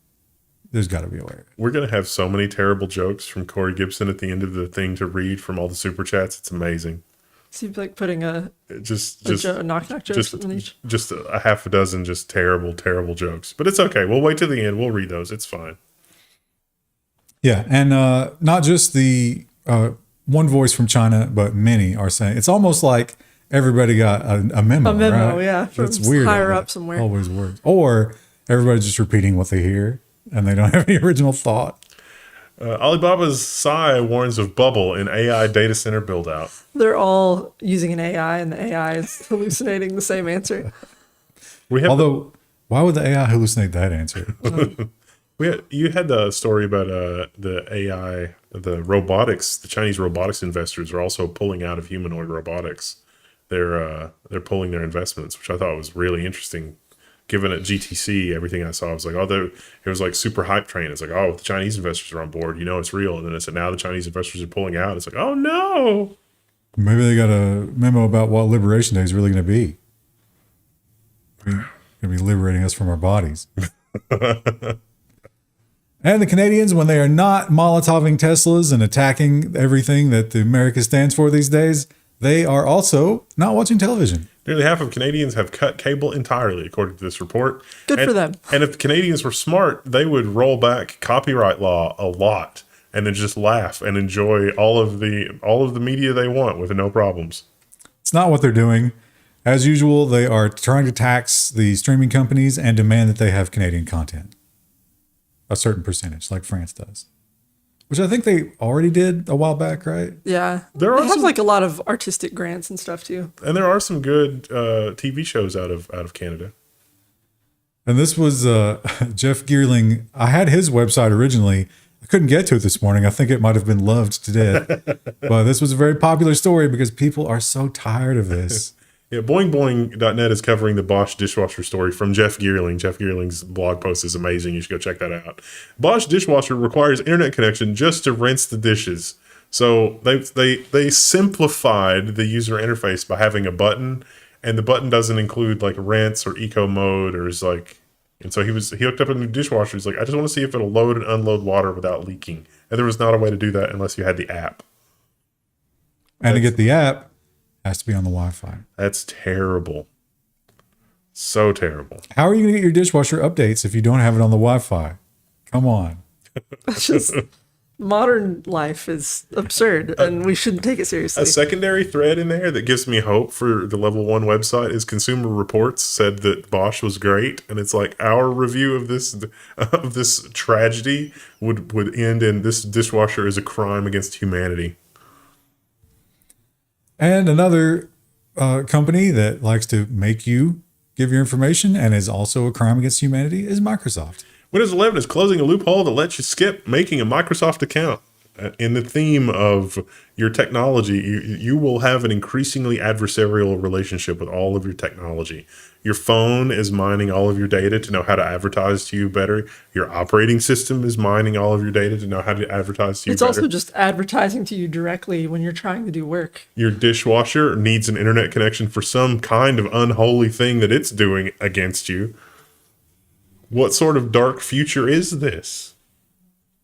there's got to be a way. We're going to have so many terrible jokes from Corey Gibson at the end of the thing to read from all the super chats. It's amazing. Seems like putting a knock knock jokes in each. Just a half a dozen just terrible jokes. But it's okay. We'll wait till the end. We'll read those. It's fine. Yeah, and not just the one voice from China, but many are saying it's almost like everybody got a memo. A memo, right? yeah, from That's weird. higher up somewhere. Always works. Or everybody's just repeating what they hear, and they don't have any original thought. Alibaba's Sai warns of bubble in AI data center build out. They're all using an AI, and the AI is hallucinating the same answer. Although, why would the AI hallucinate that answer? You had the story about the AI, the robotics. The Chinese robotics investors are also pulling out of humanoid robotics. They're pulling their investments, which I thought was really interesting. Given at GTC, everything I saw, I was like, it was like super hype train. It's like, oh, the Chinese investors are on board. It's real. And then it said, now the Chinese investors are pulling out. It's like, oh no. Maybe they got a memo about what Liberation Day is really going to be. Going to be liberating us from our bodies. And the Canadians, when they are not Molotoving Teslas and attacking everything that the America stands for these days, they are also not watching television. Nearly half of Canadians have cut cable entirely, according to this report. Good for them. And if Canadians were smart, they would roll back copyright law a lot and then just laugh and enjoy all of the media they want with no problems. It's not what they're doing. As usual, they are trying to tax the streaming companies and demand that they have Canadian content. A certain percentage, like France does. Which I think they already did a while back, right? Yeah. There are They have some- like a lot of artistic grants and stuff too. And there are some good TV shows out of Canada. And this was Jeff Geerling. I had his website originally. I couldn't get to it this morning. I think it might have been loved to death. But this was a very popular story because people are so tired of this. Yeah, boingboing.net is covering the Bosch dishwasher story from Jeff Geerling. Jeff Geerling's blog post is amazing. You should go check that out. Bosch dishwasher requires internet connection just to rinse the dishes. So they simplified the user interface by having a button, and the button doesn't include like rinse or eco mode or is like. And so he hooked up a new dishwasher. He's like, I just want to see if it'll load and unload water without leaking. And there was not a way to do that unless you had the app. And to get the app, has to be on the Wi-Fi. That's terrible. So terrible. How are you going to get your dishwasher updates if you don't have it on the Wi-Fi? Come on. It's just modern life is absurd and we shouldn't take it seriously. A secondary thread in there that gives me hope for the Level 1 website is Consumer Reports said that Bosch was great. And it's like our review of this tragedy would end in this dishwasher is a crime against humanity. And another company that likes to make you give your information and is also a crime against humanity is Microsoft. Windows 11 is closing a loophole that lets you skip making a Microsoft account. In the theme of your technology, you will have an increasingly adversarial relationship with all of your technology. Your phone is mining all of your data to know how to advertise to you better. Your operating system is mining all of your data to know how to advertise to you It's better. also just advertising to you directly when you're trying to do work. Your dishwasher needs an internet connection for some kind of unholy thing that it's doing against you. What sort of dark future is this?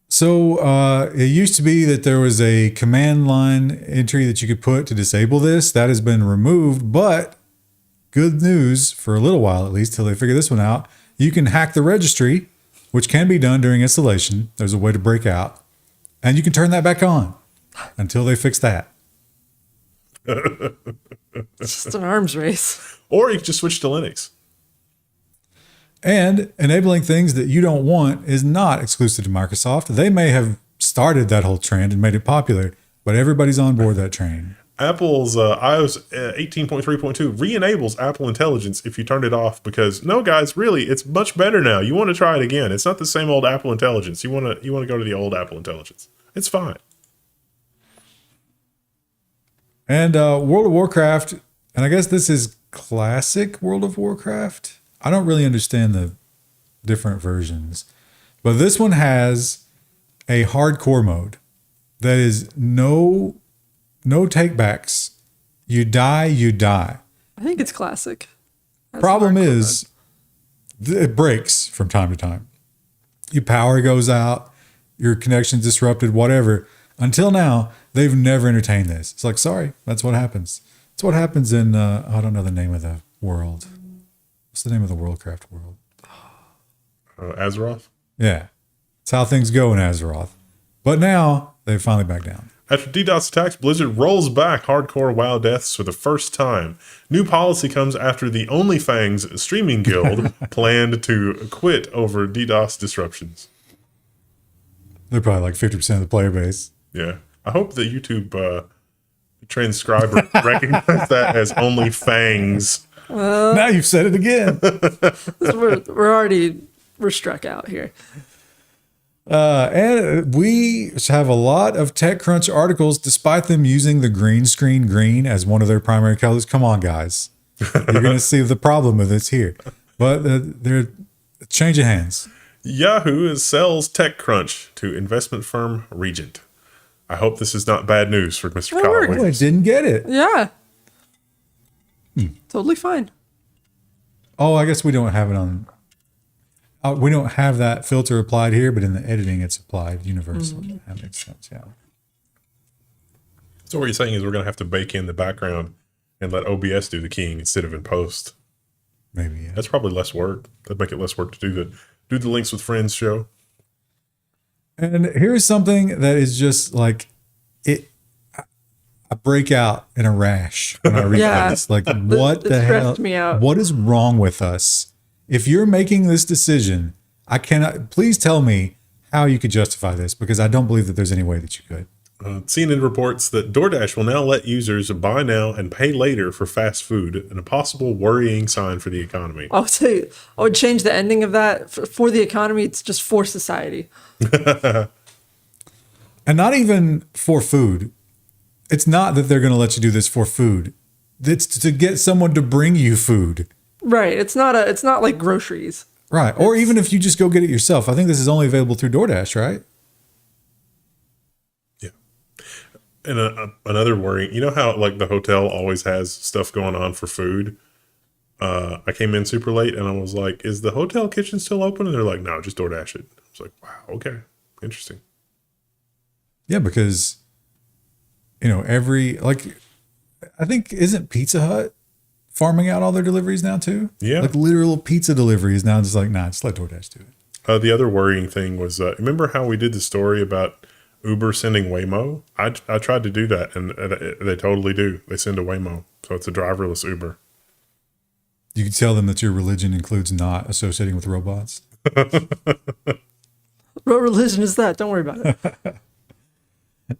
So it used to be that there was a command line entry that you could put to disable this. That has been removed, but good news for a little while, at least till they figure this one out. You can hack the registry, which can be done during installation. There's a way to break out, and you can turn that back on until they fix that. It's just an arms race. Or you can just switch to Linux. And enabling things that you don't want is not exclusive to Microsoft. They may have started that whole trend and made it popular, but everybody's on board that train. Apple's iOS 18.3.2 re-enables Apple Intelligence if you turned it off because, no, guys, really, it's much better now. You want to try it again. It's not the same old Apple Intelligence. You want to go to the old Apple Intelligence. It's fine. And World of Warcraft, and I guess this is classic World of Warcraft. I don't really understand the different versions, but this one has a hardcore mode that is no takebacks. You die, you die. I think it's classic. That's Problem hardcore is, it breaks from time to time. Your power goes out, your connection's disrupted, whatever. Until now, they've never entertained this. It's like, sorry, that's what happens. It's what happens in, I don't know the name of the world. What's the name of the Worldcraft world? Azeroth? Yeah. It's how things go in Azeroth. But now, they've finally backed down. After DDoS attacks, Blizzard rolls back hardcore WoW deaths for the first time. New policy comes after the OnlyFans streaming guild planned to quit over DDoS disruptions. They're probably like 50% of the player base. Yeah. I hope the YouTube transcriber recognized that as OnlyFangs. Now you've said it again. we're struck out here. And we have a lot of TechCrunch articles, despite them using the green screen green as one of their primary colors. Come on, guys. You're going to see the problem with this here. But they're changing hands. Yahoo sells TechCrunch to investment firm Regent. I hope this is not bad news for Mr. That worked. Oh, I Collins. didn't get it. Yeah. Totally fine. Oh, I guess we don't have it on. We don't have that filter applied here, but in the editing, it's applied universally. That makes sense, yeah. So what you're saying is we're going to have to bake in the background and let OBS do the keying instead of in post. Maybe. Yeah. That's probably less work. That'd make it less work to do the Links with Friends show. And here's something that is just like it. I break out in a rash when I read Yeah. this. Like, what It the hell? stressed me out. What is wrong with us? If you're making this decision, I cannot. Please tell me how you could justify this, because I don't believe that there's any way that you could. CNN reports that DoorDash will now let users buy now and pay later for fast food, and a possible worrying sign for the economy. I would say I would change the ending of that for the economy. It's just for society. And not even for food. It's not that they're going to let you do this for food. It's to get someone to bring you food. Right. It's not like groceries. Right. Or even if you just go get it yourself. I think this is only available through DoorDash, right? Yeah. And another worry, you know how like the hotel always has stuff going on for food? I came in super late and I was like, is the hotel kitchen still open? And they're like, no, just DoorDash it. I was like, wow, okay. Interesting. Yeah, because, I think, isn't Pizza Hut farming out all their deliveries now too? Yeah. Like literal pizza deliveries now, just like, nah, just let DoorDash do it. The other worrying thing was, remember how we did the story about Uber sending Waymo? I tried to do that, and they totally do. They send a Waymo. So it's a driverless Uber. You can tell them that your religion includes not associating with robots. What religion is that? Don't worry about it.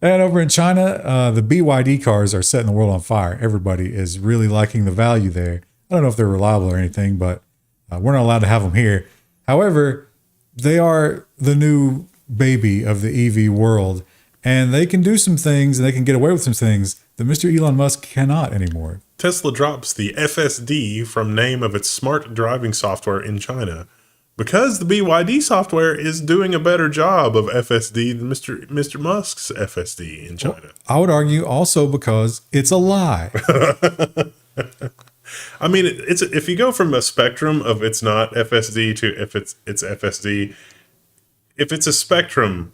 And over in China, the BYD cars are setting the world on fire. Everybody is really liking the value there. I don't know if they're reliable or anything, but we're not allowed to have them here. However, they are the new baby of the EV world, and they can do some things and they can get away with some things that Mr. Elon Musk cannot anymore. Tesla drops the FSD from name of its smart driving software in China because the BYD software is doing a better job of FSD than Mr. Musk's FSD in China. Well, I would argue also because it's a lie. I mean, it's if you go from a spectrum of it's not FSD to if it's FSD, if it's a spectrum,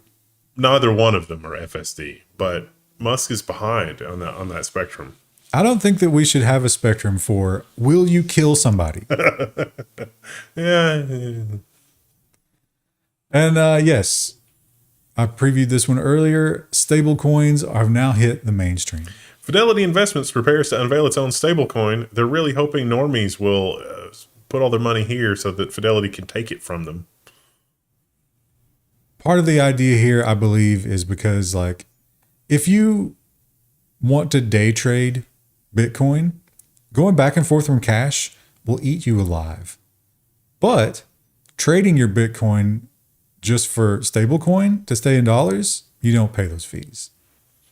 neither one of them are FSD, but Musk is behind on that spectrum. I don't think that we should have a spectrum for will you kill somebody? Yeah. And yes, I previewed this one earlier. Stable coins have now hit the mainstream. Fidelity Investments prepares to unveil its own stablecoin. They're really hoping normies will put all their money here so that Fidelity can take it from them. Part of the idea here, I believe, is because like if you want to day trade Bitcoin, going back and forth from cash will eat you alive. But trading your Bitcoin just for stablecoin to stay in dollars, you don't pay those fees.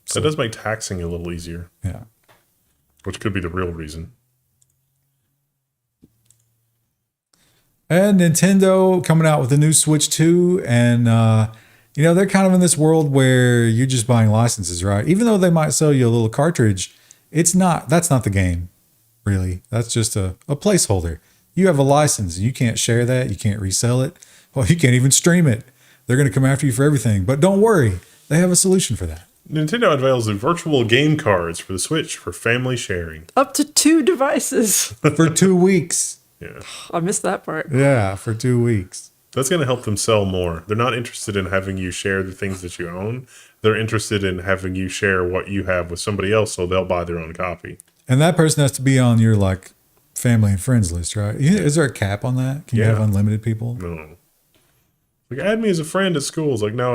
So it does make taxing a little easier, Yeah. which could be the real reason. And Nintendo coming out with a new Switch 2. And, they're kind of in this world where you're just buying licenses, right? Even though they might sell you a little cartridge, that's not the game, really. That's just a placeholder. You have a license. You can't share that. You can't resell it. Well, you can't even stream it. They're going to come after you for everything. But don't worry. They have a solution for that. Nintendo unveils the virtual game cards for the Switch for family sharing. Up to 2 devices. For 2 weeks. Yeah. I missed that part. Yeah, for 2 weeks. That's going to help them sell more. They're not interested in having you share the things that you own. They're interested in having you share what you have with somebody else so they'll buy their own copy. And that person has to be on your like family and friends list, right? Is there a cap on that? Can you have unlimited people? No. Like, add me as a friend at school. It's like, no,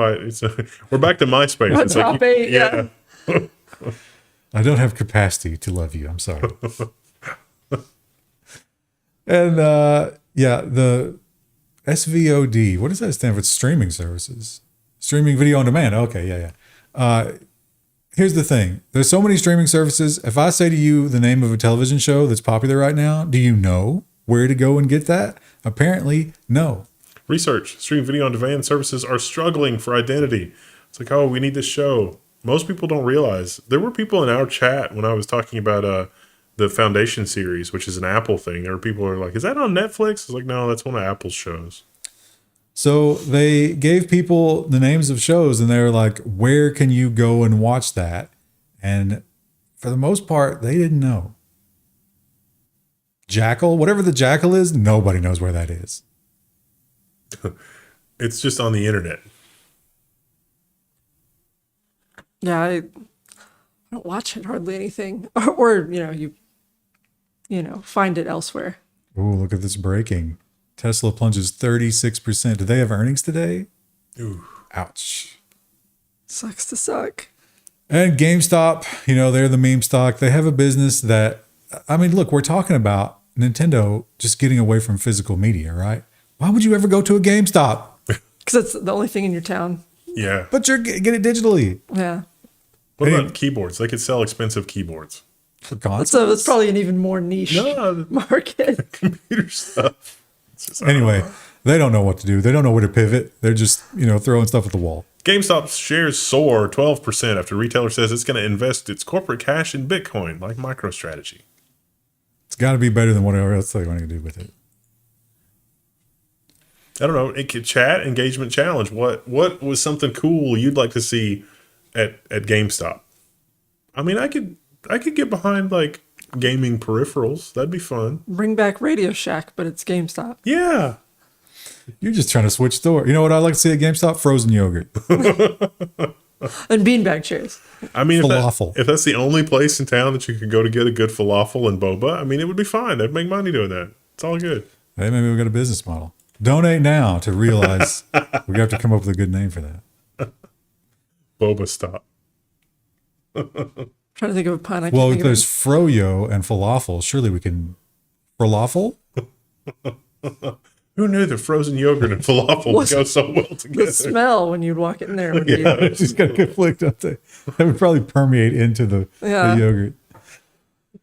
we're back to MySpace. It's Top like, 8, yeah. I don't have capacity to love you. I'm sorry. And the SVOD, what does that stand for? It's streaming services. Streaming video on demand. Okay, yeah. Here's the thing. There's so many streaming services. If I say to you the name of a television show that's popular right now, do you know where to go and get that? Apparently, no. Research. Streaming video on demand services are struggling for identity. It's like, oh, we need this show. Most people don't realize. There were people in our chat when I was talking about the Foundation series, which is an Apple thing. There were people who are like, is that on Netflix? It's like, no, that's one of Apple's shows. So they gave people the names of shows and they were like, where can you go and watch that? And for the most part, they didn't know. Jackal, whatever the Jackal is, nobody knows where that is. It's just on the internet. Yeah, I don't watch it hardly anything, or find it elsewhere. Oh, look at this breaking. Tesla plunges 36%. Do they have earnings today? Ooh. Ouch. Sucks to suck. And GameStop, they're the meme stock. They have a business that, look, we're talking about Nintendo just getting away from physical media, right? Why would you ever go to a GameStop? Because it's the only thing in your town. Yeah. But you get it digitally. Yeah. What about keyboards? They could sell expensive keyboards. For consoles? That's probably an even more niche market. Computer stuff. Anyway, they don't know what to do. They don't know where to pivot. They're just, throwing stuff at the wall. GameStop's shares soar 12% after retailer says it's going to invest its corporate cash in Bitcoin, like MicroStrategy. It's got to be better than whatever else they want to do with it. I don't know. It could chat engagement challenge. What was something cool you'd like to see at GameStop? I could get behind like gaming peripherals. That'd be fun. Bring back Radio Shack, but it's GameStop. Yeah. You're just trying to switch store. You know what I'd like to see at GameStop? Frozen yogurt. And beanbag chairs. Falafel. If that's the only place in town that you could go to get a good falafel and boba, it would be fine. They'd make money doing that. It's all good. Hey, maybe we've got a business model. Donate now to realize we have to come up with a good name for that. Boba stop. Trying to think of a pun. Well, if there's froyo and falafel, surely we can falafel? Who knew that frozen yogurt and falafel would go so well together? The smell when you'd walk in there would be... It's just got to conflict up there. That would probably permeate into the yogurt.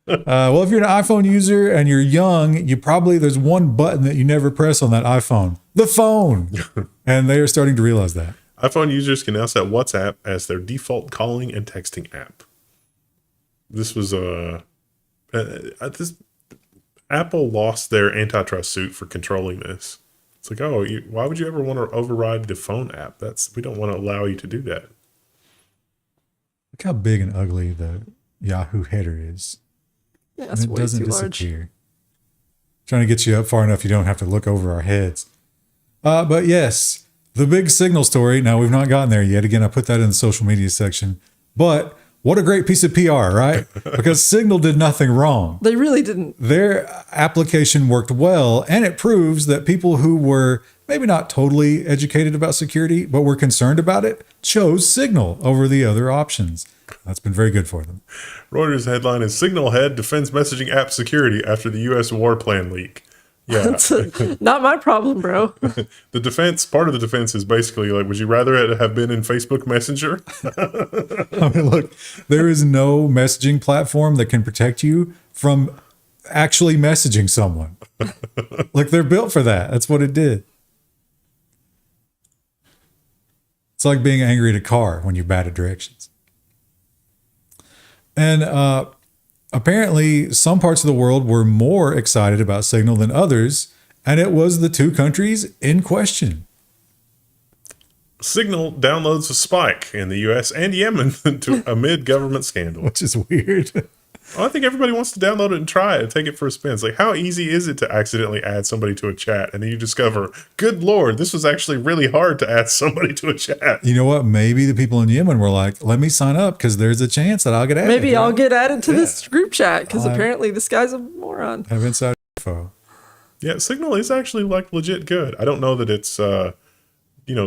Well, if you're an iPhone user and you're young, there's one button that you never press on that iPhone. The phone. And they are starting to realize that. iPhone users can now set WhatsApp as their default calling and texting app. This was Apple lost their antitrust suit for controlling this. It's like, why would you ever want to override the phone app? We don't want to allow you to do that. Look how big and ugly the Yahoo header is. Yeah, that's and it way doesn't too large. disappear. Trying to get you up far enough you don't have to look over our heads. But yes, the big Signal story. Now, we've not gotten there yet. Again, I put that in the social media section. But what a great piece of PR, right? Because Signal did nothing wrong. They really didn't. Their application worked well, and it proves that people who were maybe not totally educated about security, but were concerned about it, chose Signal over the other options. That's been very good for them. Reuters headline is Signal head defends messaging app security after the U.S. war plan leak. Yeah. That's not my problem, bro. Part of the defense is basically like, would you rather it have been in Facebook Messenger? Look, there is no messaging platform that can protect you from actually messaging someone. Like, they're built for that. That's what it did. It's like being angry at a car when you're bad at directions. And apparently, some parts of the world were more excited about Signal than others, and it was the two countries in question. Signal downloads a spike in the U.S. and Yemen amid government scandal. Which is weird. I think everybody wants to download it and try it and take it for a spin. It's like, how easy is it to accidentally add somebody to a chat? And then you discover, good Lord, this was actually really hard to add somebody to a chat. You know what? Maybe the people in Yemen were like, let me sign up because there's a chance that I'll get added. Maybe I'll get added to this group chat because apparently this guy's a moron. Have inside info. Yeah, Signal is actually like legit good. I don't know that it's,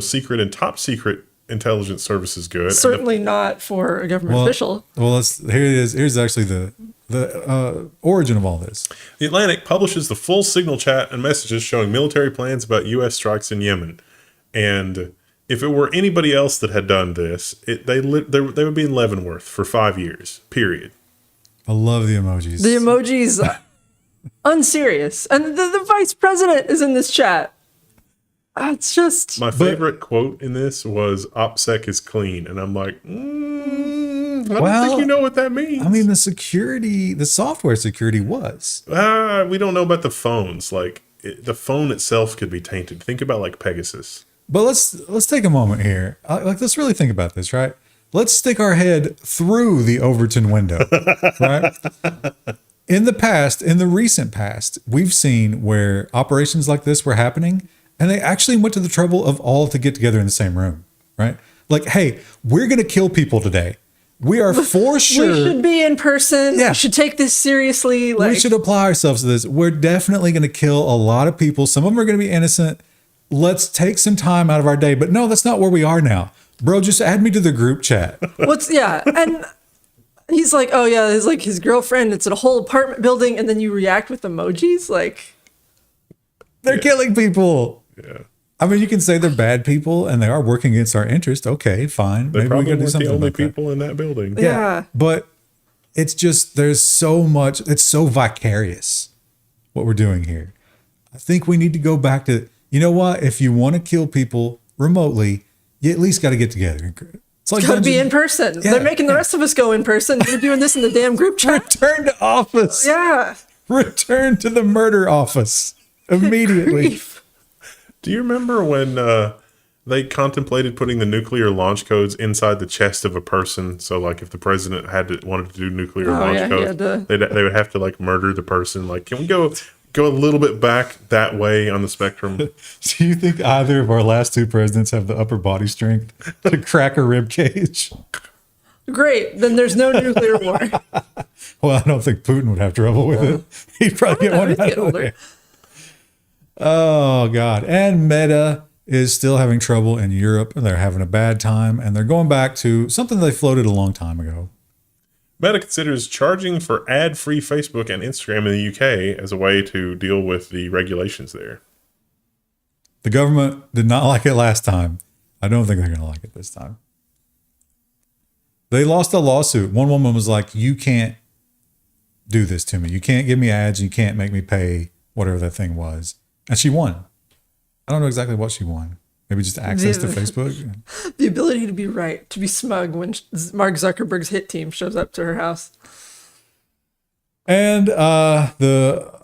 secret and top secret intelligence services good. Certainly not for a government official. Well, here it is. Here's actually the origin of all this. The Atlantic publishes the full Signal chat and messages showing military plans about U.S. strikes in Yemen. And if it were anybody else that had done this, they would be in Leavenworth for 5 years, period. I love the emojis. The emojis, unserious. And the vice president is in this chat. It's just... My favorite quote in this was, OPSEC is clean. And I'm like, I don't think you know what that means. I mean, the software security was. We don't know about the phones. Like, the phone itself could be tainted. Think about, like, Pegasus. But let's take a moment here. Let's really think about this, right? let's stick our head through the Overton window, right? In the recent past, we've seen where operations like this were happening, and they actually went to the trouble of all to get together in the same room, right? Like, hey, we're going to kill people today. We are for sure. We should be in person. Yeah. We should take this seriously. Like, We should apply ourselves to this. We're definitely going to kill a lot of people. Some of them are going to be innocent. Let's take some time out of our day. But no, that's not where we are now. Bro, just add me to the group chat. and he's like, oh yeah, it's like his girlfriend. It's in a whole apartment building, and then you react with emojis. Like, They're killing people. Yeah. I mean, you can say they're bad people and they are working against our interest. Okay, fine. They Maybe we probably got to do weren't something the only about that. people in that building. Yeah. But it's just, there's so much, it's so vicarious what we're doing here. I think we need to go back to, you know what? If you want to kill people remotely, you at least got to get together. It's like gotta be in person. Yeah, They're making the rest of us go in person. You're doing this in the damn group chat. Return to office. Yeah. Return to the murder office immediately. Grief. Do you remember when they contemplated putting the nuclear launch codes inside the chest of a person? So, like, if the president wanted to do nuclear launch yeah, he codes, had to- they would have to like murder the person. Like, can we go a little bit back that way on the spectrum? Do you think either of our last two presidents have the upper body strength to crack a rib cage? Great. Then there's no nuclear war. Well, I don't think Putin would have trouble with it. He'd probably get one He'd out get of older. there. Oh, God. And Meta is still having trouble in Europe. They're having a bad time, and they're going back to something they floated a long time ago. Meta considers charging for ad-free Facebook and Instagram in the UK as a way to deal with the regulations there. The government did not like it last time. I don't think they're going to like it this time. They lost a lawsuit. One woman was like, you can't do this to me. You can't give me ads. You can't make me pay whatever that thing was. And she won. I don't know exactly what she won. Maybe just access to Facebook. The ability to be right, to be smug when Mark Zuckerberg's hit team shows up to her house. And the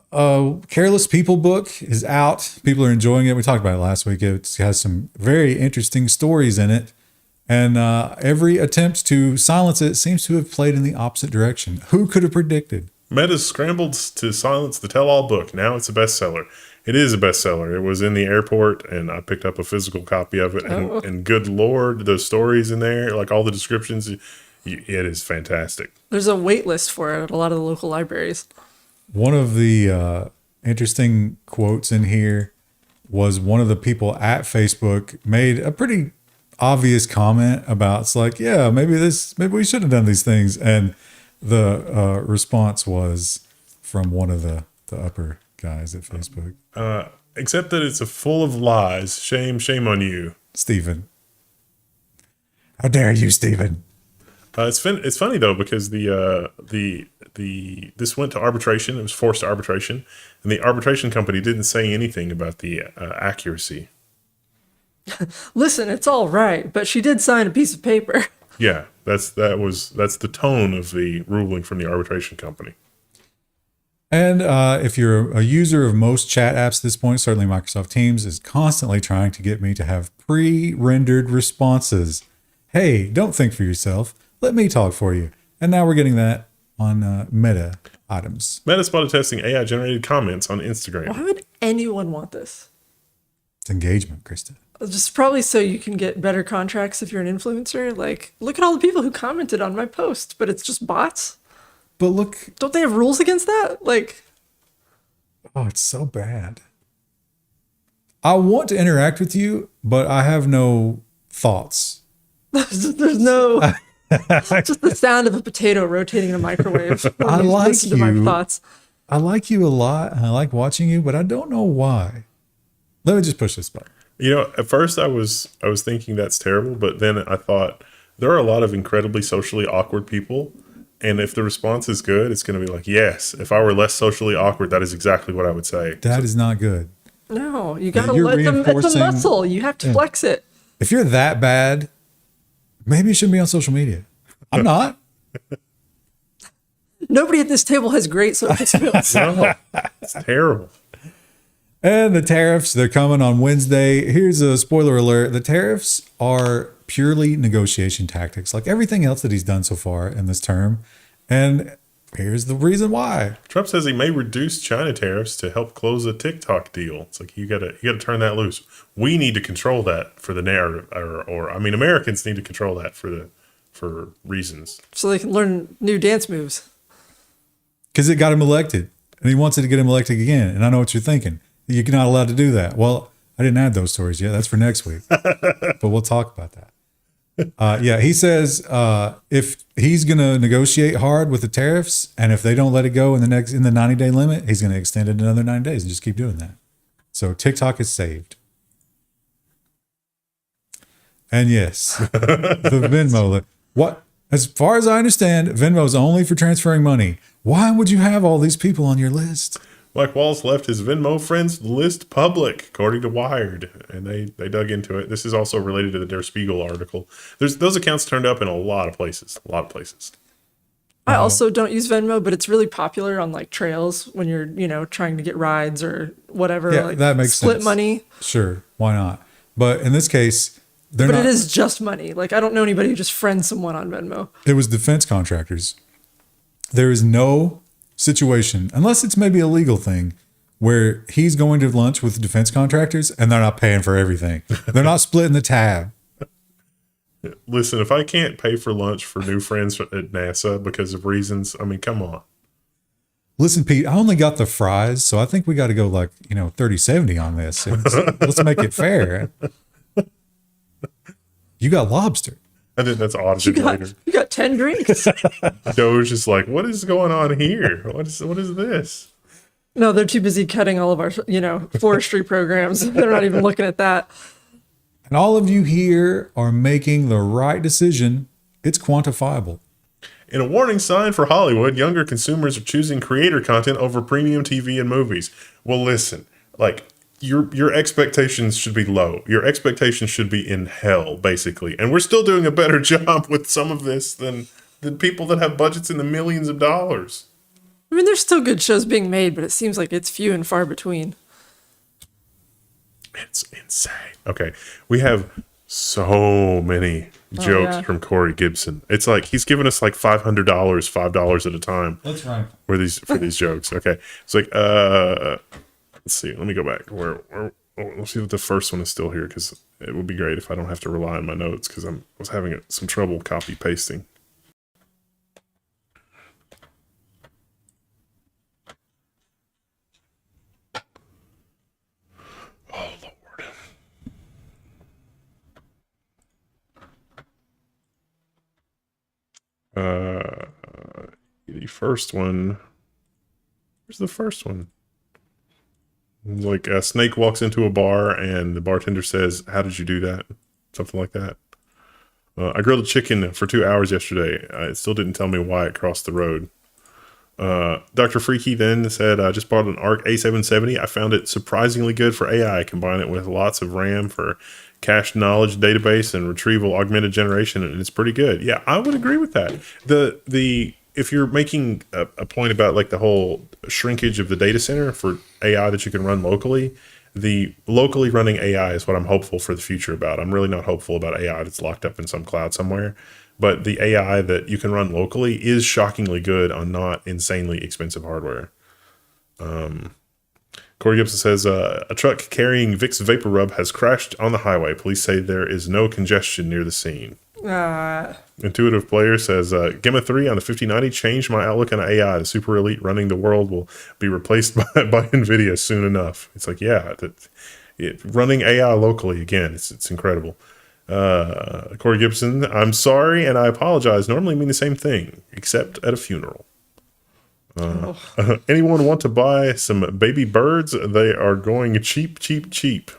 Careless People book is out. People are enjoying it. We talked about it last week. It has some very interesting stories in it. And every attempt to silence it seems to have played in the opposite direction. Who could have predicted? Meta's scrambled to silence the tell-all book. Now it's a bestseller. It is a bestseller. It was in the airport, and I picked up a physical copy of it. And good Lord, the stories in there, like all the descriptions, it is fantastic. There's a wait list for it at a lot of the local libraries. One of the interesting quotes in here was one of the people at Facebook made a pretty obvious comment about, it's like, yeah, maybe we should have done these things. And the response was from one of the upper guys at Facebook. Except that it's full of lies. Shame on you. Stephen. How dare you, Stephen? It's funny though, because this went to arbitration. It was forced to arbitration, and the arbitration company didn't say anything about the accuracy. Listen, it's all right, but she did sign a piece of paper. Yeah, that's the tone of the ruling from the arbitration company. And if you're a user of most chat apps at this point, certainly Microsoft Teams is constantly trying to get me to have pre-rendered responses. Hey, don't think for yourself. Let me talk for you. And now we're getting that on Meta items. Meta spotted testing AI-generated comments on Instagram. Why would anyone want this? It's engagement, Krista. Just probably so you can get better contracts if you're an influencer. Like, look at all the people who commented on my post, but it's just bots. But look, Don't they have rules against that? Like, oh, it's so bad. I want to interact with you, but I have no thoughts. there's no... just the sound of a potato rotating in a microwave. I like Listen to my you. thoughts. I like you a lot, and I like watching you, but I don't know why. Let me just push this button. You know, at first I was thinking that's terrible, but then I thought there are a lot of incredibly socially awkward people, and if the response is good, it's going to be like, yes, if I were less socially awkward, that is exactly what I would say. That is not good. No, you gotta you're let them. It's a reinforcing- muscle. You have to flex it. If you're that bad, maybe you shouldn't be on social media. I'm not. Nobody at this table has great social skills. No, it's terrible. And the tariffs, they're coming on Wednesday. Here's a spoiler alert. The tariffs are purely negotiation tactics, like everything else that he's done so far in this term. And here's the reason why. Trump says he may reduce China tariffs to help close a TikTok deal. It's like you gotta turn that loose. We need to control that for the narrative, or I mean, Americans need to control that for reasons. So they can learn new dance moves. Because it got him elected, and he wants it to get him elected again. And I know what you're thinking. You're not allowed to do that. Well, I didn't add those stories yet. That's for next week. But we'll talk about that. Yeah, he says if he's going to negotiate hard with the tariffs, and if they don't let it go in the 90-day limit, he's going to extend it another 9 days and just keep doing that. So TikTok is saved. And yes, the Venmo. What? As far as I understand, Venmo is only for transferring money. Why would you have all these people on your list? Mike Walls left his Venmo friends list public, according to Wired, and they dug into it. This is also related to the Der Spiegel article. Those accounts turned up in a lot of places. I also don't use Venmo, but it's really popular on like trails when you're, trying to get rides or whatever. Yeah, like that makes split sense. money. Sure, why not? But in this case, But it is just money. Like I don't know anybody who just friends someone on Venmo. It was defense contractors. There is no situation, unless it's maybe a legal thing, where he's going to lunch with defense contractors and they're not paying for everything. They're not splitting the tab. Listen, if I can't pay for lunch for new friends at NASA because of reasons, I mean, come on. Listen, Pete, I only got the fries, so I think we got to go like, 30-70 on this. Let's make it fair. You got lobster. I think that's audited later. You got 10 drinks. Doge is like, what is going on here? What is this? No, they're too busy cutting all of our, forestry programs. They're not even looking at that. And all of you here are making the right decision. It's quantifiable. In a warning sign for Hollywood, younger consumers are choosing creator content over premium TV and movies. Well, listen, like your expectations should be low. Your expectations should be in hell, basically. And we're still doing a better job with some of this than people that have budgets in the millions of dollars. I mean, there's still good shows being made, but it seems like it's few and far between. It's insane. Okay, we have so many jokes from Corey Gibson. It's like he's giving us like $500, $5 at a time. That's right. For these jokes. Okay, it's like let's see. Let me go back. Let's see if the first one is still here, because it would be great if I don't have to rely on my notes, because I was having some trouble copy pasting. Oh Lord. The first one. Where's the first one? Like a snake walks into a bar and the bartender says, "How did you do that?" Something like that. I grilled a chicken for 2 hours yesterday. It still didn't tell me why it crossed the road. Dr. Freaky then said, I just bought an ARC A770. I found it surprisingly good for AI. Combine it with lots of RAM for cached knowledge database and retrieval augmented generation, and it's pretty good. Yeah, I would agree with that. If you're making a point about like the whole shrinkage of the data center for AI that you can run locally, the locally running AI is what I'm hopeful for the future about. I'm really not hopeful about AI that's locked up in some cloud somewhere. But the AI that you can run locally is shockingly good on not insanely expensive hardware. Corey Gibson says, a truck carrying Vicks Vapor Rub has crashed on the highway. Police say there is no congestion near the scene. Intuitive Player says, Gemma 3 on the 5090 changed my outlook on AI. The super elite running the world will be replaced by NVIDIA soon enough. It's like, yeah, running AI locally, again, it's incredible. Corey Gibson, I'm sorry and I apologize. Normally mean the same thing, except at a funeral. Anyone want to buy some baby birds? They are going cheap, cheap, cheap.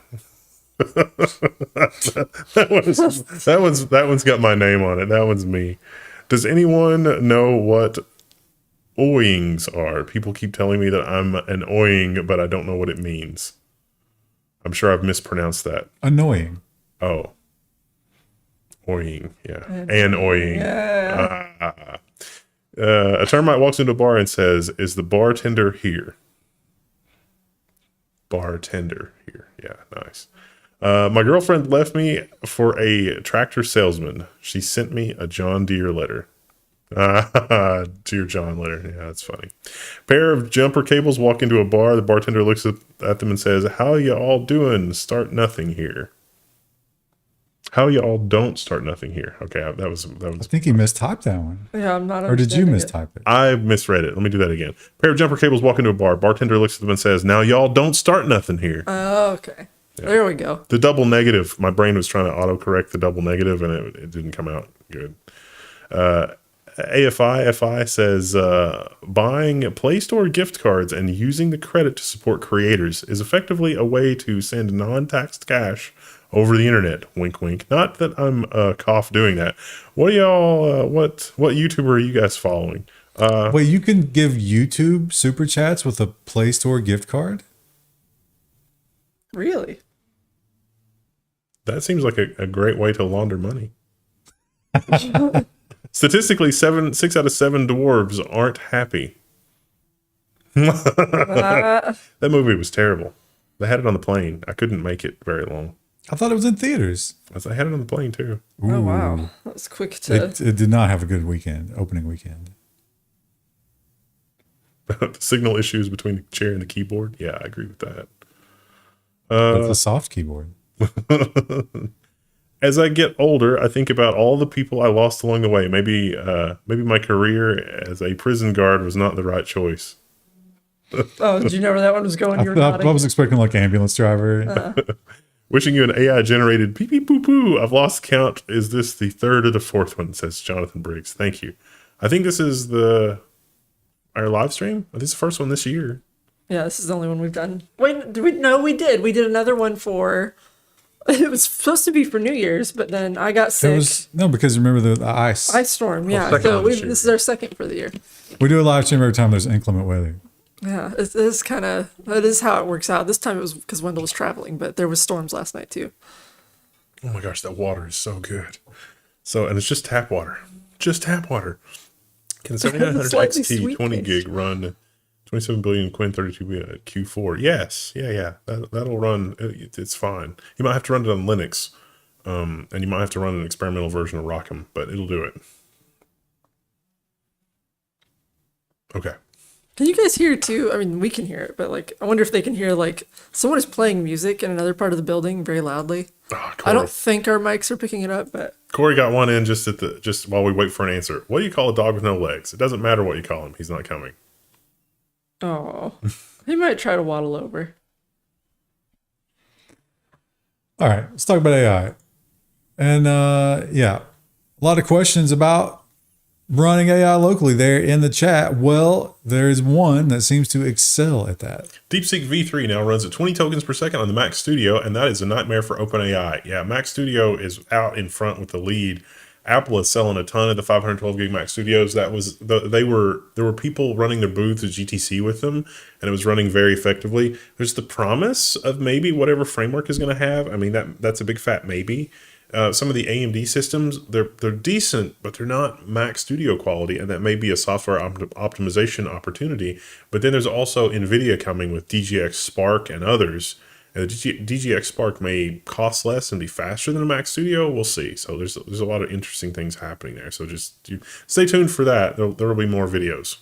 that one's got my name on it. That one's me. Does anyone know what oyings are? People keep telling me that I'm an oying, but I don't know what it means. I'm sure I've mispronounced that. Annoying. Oh. Oying, yeah. And oying. Yeah. A termite walks into a bar and says, is the bartender here? Bartender here. Yeah, nice. My girlfriend left me for a tractor salesman. She sent me a John Deere letter. Dear John letter. Yeah, that's funny. Pair of jumper cables walk into a bar. The bartender looks at them and says, "How you all doing? Start nothing here." How you all don't start nothing here. Okay, that was. I think he mistyped that one. Yeah, I'm not. Or did you understanding it. mistype it? I misread it. Let me do that again. Pair of jumper cables walk into a bar. Bartender looks at them and says, "Now y'all don't start nothing here." Oh, okay. There we go. The double negative. My brain was trying to autocorrect the double negative, and it didn't come out good. AFI says buying Play Store gift cards and using the credit to support creators is effectively a way to send non-taxed cash over the internet. Wink, wink. Not that I'm cough doing that. What do y'all? What YouTuber are you guys following? Wait, you can give YouTube super chats with a Play Store gift card? Really? That seems like a great way to launder money. Statistically, 6 out of 7 dwarves aren't happy. That movie was terrible. They had it on the plane. I couldn't make it very long. I thought it was in theaters. I had it on the plane too. Oh wow, that was quick to. It did not have a good opening weekend. The signal issues between the chair and the keyboard. Yeah, I agree with that. That's a soft keyboard. As I get older, I think about all the people I lost along the way. Maybe my career as a prison guard was not the right choice. Oh, did you know where that one was going? You were I nodding. was expecting like ambulance driver. Wishing you an AI generated pee pee poo poo. I've lost count. Is this the third or the fourth one? Says Jonathan Briggs. Thank you. I think this is our live stream. I think it's the first one this year. Yeah, this is the only one we've done. Wait, we did. We did another one for. It was supposed to be for New Year's, but then I got sick. Because remember the ice. Ice storm, yeah. second So one this year. this is our second for the year. We do a live stream every time there's inclement weather. Yeah, it is kind of that is how it works out. This time it was because Wendell was traveling, but there was storms last night too. Oh my gosh, that water is so good. And it's just tap water. Just tap water. Can 7900 Slightly XT sweet 20 taste. gig run 27 billion Quinn 32 at Q4? Yes. Yeah. That'll run. It's fine. You might have to run it on Linux. And you might have to run an experimental version of Rockham, but it'll do it. Okay. Can you guys hear too? I mean, we can hear it, but like, I wonder if they can hear like someone is playing music in another part of the building very loudly. Oh, I don't think our mics are picking it up, but Corey got one in just while we wait for an answer. What do you call a dog with no legs? It doesn't matter what you call him. He's not coming. oh, he might try to waddle over. All right, let's talk about AI. And a lot of questions about running AI locally there in the chat. Well, there's one that seems to excel at that. DeepSeek V3 now runs at 20 tokens per second on the Mac Studio, and that is a nightmare for OpenAI. Yeah, Mac Studio is out in front with the lead. Apple is selling a ton of the 512 gig Mac Studios. There were people running their booths at GTC with them, and it was running very effectively. There's the promise of maybe whatever framework is going to have. I mean, that's a big fat maybe. Some of the AMD systems, they're decent, but they're not Mac Studio quality, and that may be a software optimization opportunity. But then there's also NVIDIA coming with DGX Spark and others. And the DGX Spark may cost less and be faster than a Mac Studio. We'll see. So there's a lot of interesting things happening there. So just stay tuned for that. There will be more videos.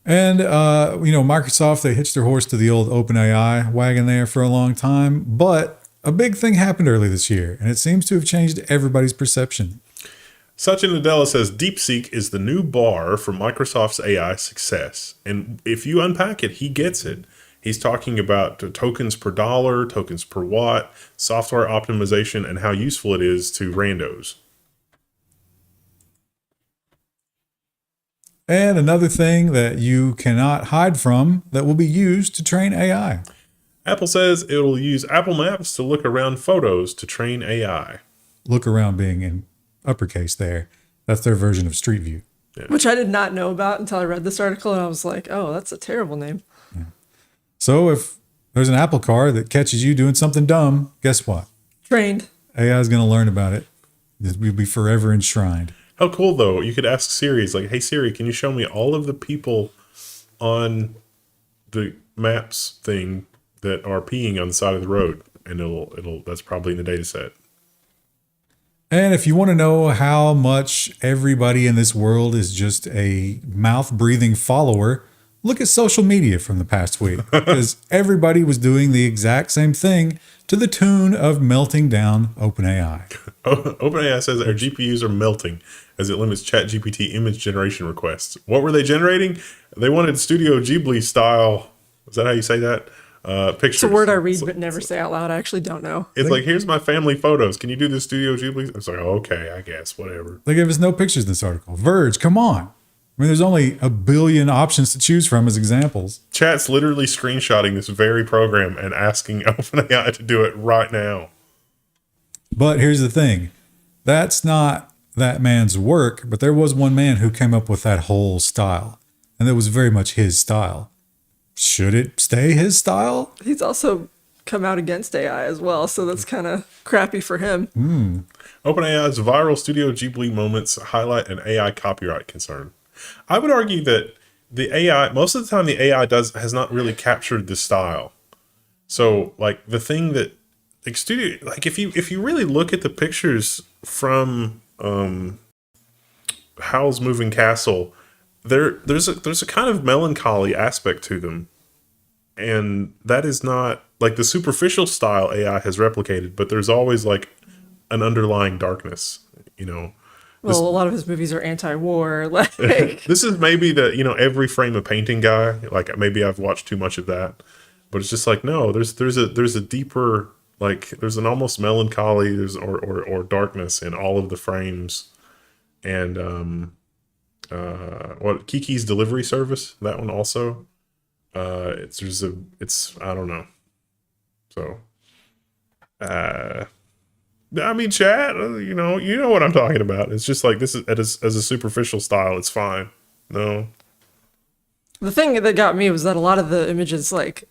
And, Microsoft, they hitched their horse to the old OpenAI wagon there for a long time. But a big thing happened early this year, and it seems to have changed everybody's perception. Satya Nadella says DeepSeek is the new bar for Microsoft's AI success. And if you unpack it, he gets it. He's talking about tokens per dollar, tokens per watt, software optimization, and how useful it is to randos. And another thing that you cannot hide from that will be used to train AI. Apple says it'll use Apple Maps to look around photos to train AI. Look around being in uppercase there. That's their version of Street View. Which I did not know about until I read this article, and I was like, oh, that's a terrible name. So if there's an Apple car that catches you doing something dumb, guess what? Trained. AI is going to learn about it. We'll be forever enshrined. How cool, though. You could ask Siri, it's like, hey, Siri, can you show me all of the people on the maps thing that are peeing on the side of the road? and it'll that's probably in the data set. And if you want to know how much everybody in this world is just a mouth breathing follower, look at social media from the past week, because everybody was doing the exact same thing to the tune of melting down OpenAI. OpenAI says our GPUs are melting as it limits ChatGPT image generation requests. What were they generating? They wanted Studio Ghibli style. Is that how you say that? Pictures. It's a word I read but never say out loud. I actually don't know. It's like, here's my family photos. Can you do the Studio Ghibli? It's like, okay, I guess, whatever. They gave us no pictures in this article. Verge, come on. I mean, there's only a billion options to choose from as examples. Chat's literally screenshotting this very program and asking OpenAI to do it right now. But here's the thing. That's not that man's work, but there was one man who came up with that whole style. And that was very much his style. Should it stay his style? He's also come out against AI as well, so that's kind of crappy for him. OpenAI's viral Studio Ghibli moments highlight an AI copyright concern. I would argue that the AI, most of the time the AI has not really captured the style. So like the thing that like studio, like if you really look at the pictures from Howl's Moving Castle, there's a kind of melancholy aspect to them. And that is not like the superficial style AI has replicated, but there's always like an underlying darkness, you know. Well, a lot of his movies are anti-war. Like This is maybe the, you know, every frame a painting guy. Like maybe I've watched too much of that, but it's just like, no, there's a deeper, like there's an almost melancholy, or darkness in all of the frames. And what Kiki's Delivery Service, that one also, it's I don't know. So I mean, chat, you know what I'm talking about. It's just like this is as a superficial style, it's fine. No. the thing that got me was that a lot of the images, like,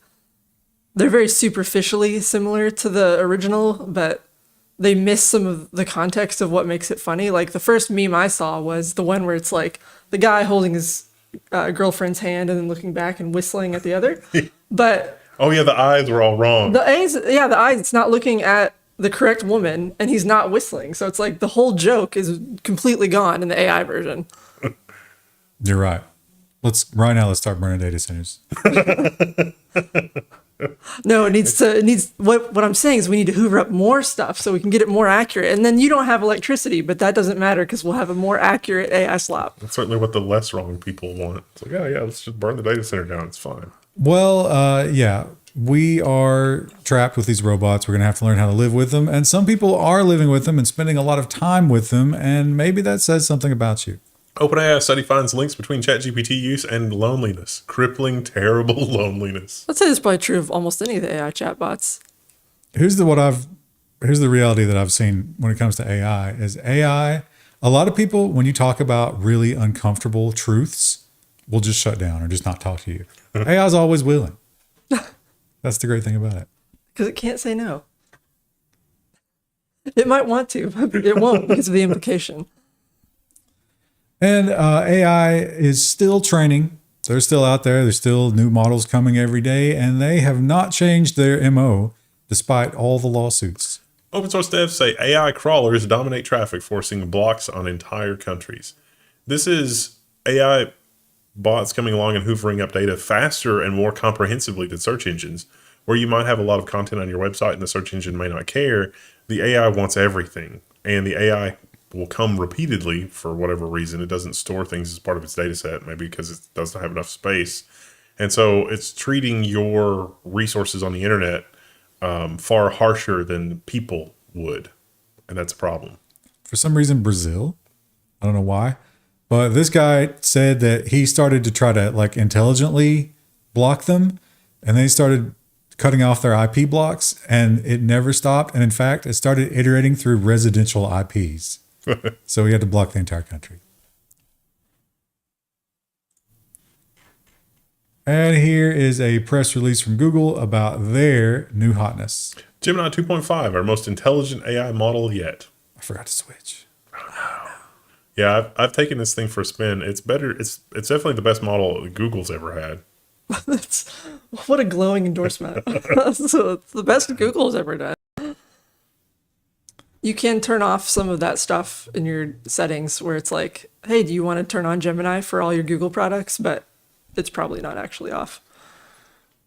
they're very superficially similar to the original, but they miss some of the context of what makes it funny. Like the first meme I saw was the one where it's like the guy holding his girlfriend's hand and then looking back and whistling at the other. But oh yeah, the eyes were all wrong. the eyes, it's not looking at the correct woman and he's not whistling. So it's like the whole joke is completely gone in the AI version. You're right. Let's start burning data centers. No, it needs what I'm saying is we need to hoover up more stuff so we can get it more accurate. And then you don't have electricity, but that doesn't matter because we'll have a more accurate AI slop. That's certainly what the less wrong people want. It's like, yeah, let's just burn the data center down. It's fine. Well, yeah, we are trapped with these robots. We're going to have to learn how to live with them. And some people are living with them and spending a lot of time with them. And maybe that says something about you. OpenAI study finds links between ChatGPT use and loneliness. Crippling, terrible loneliness. I'd say this is probably true of almost any of the AI chatbots. Here's the reality that I've seen when it comes to AI is AI. A lot of people, when you talk about really uncomfortable truths, will just shut down or just not talk to you. AI is always willing. That's the great thing about it. Because it can't say no. It might want to, but it won't because of the implication. And AI is still training. They're still out there. There's still new models coming every day, and they have not changed their MO despite all the lawsuits. Open source devs say AI crawlers dominate traffic, forcing blocks on entire countries. This is AI bots coming along and hoovering up data faster and more comprehensively than search engines. Where you might have a lot of content on your website and the search engine may not care, the AI wants everything. And the AI will come repeatedly for whatever reason. It doesn't store things as part of its data set, maybe because it doesn't have enough space. And so it's treating your resources on the internet far harsher than people would. And that's a problem. For some reason, Brazil, I don't know why, but this guy said that he started to try to like intelligently block them, and they started cutting off their IP blocks, and it never stopped. And in fact, it started iterating through residential IPs. So he had to block the entire country. And here is a press release from Google about their new hotness. Gemini 2.5, our most intelligent AI model yet. I forgot to switch. Yeah, I've taken this thing for a spin. It's better. It's definitely the best model Google's ever had. That's what a glowing endorsement. So it's the best Google's ever done. You can turn off some of that stuff in your settings where it's like, hey, do you want to turn on Gemini for all your Google products? But it's probably not actually off.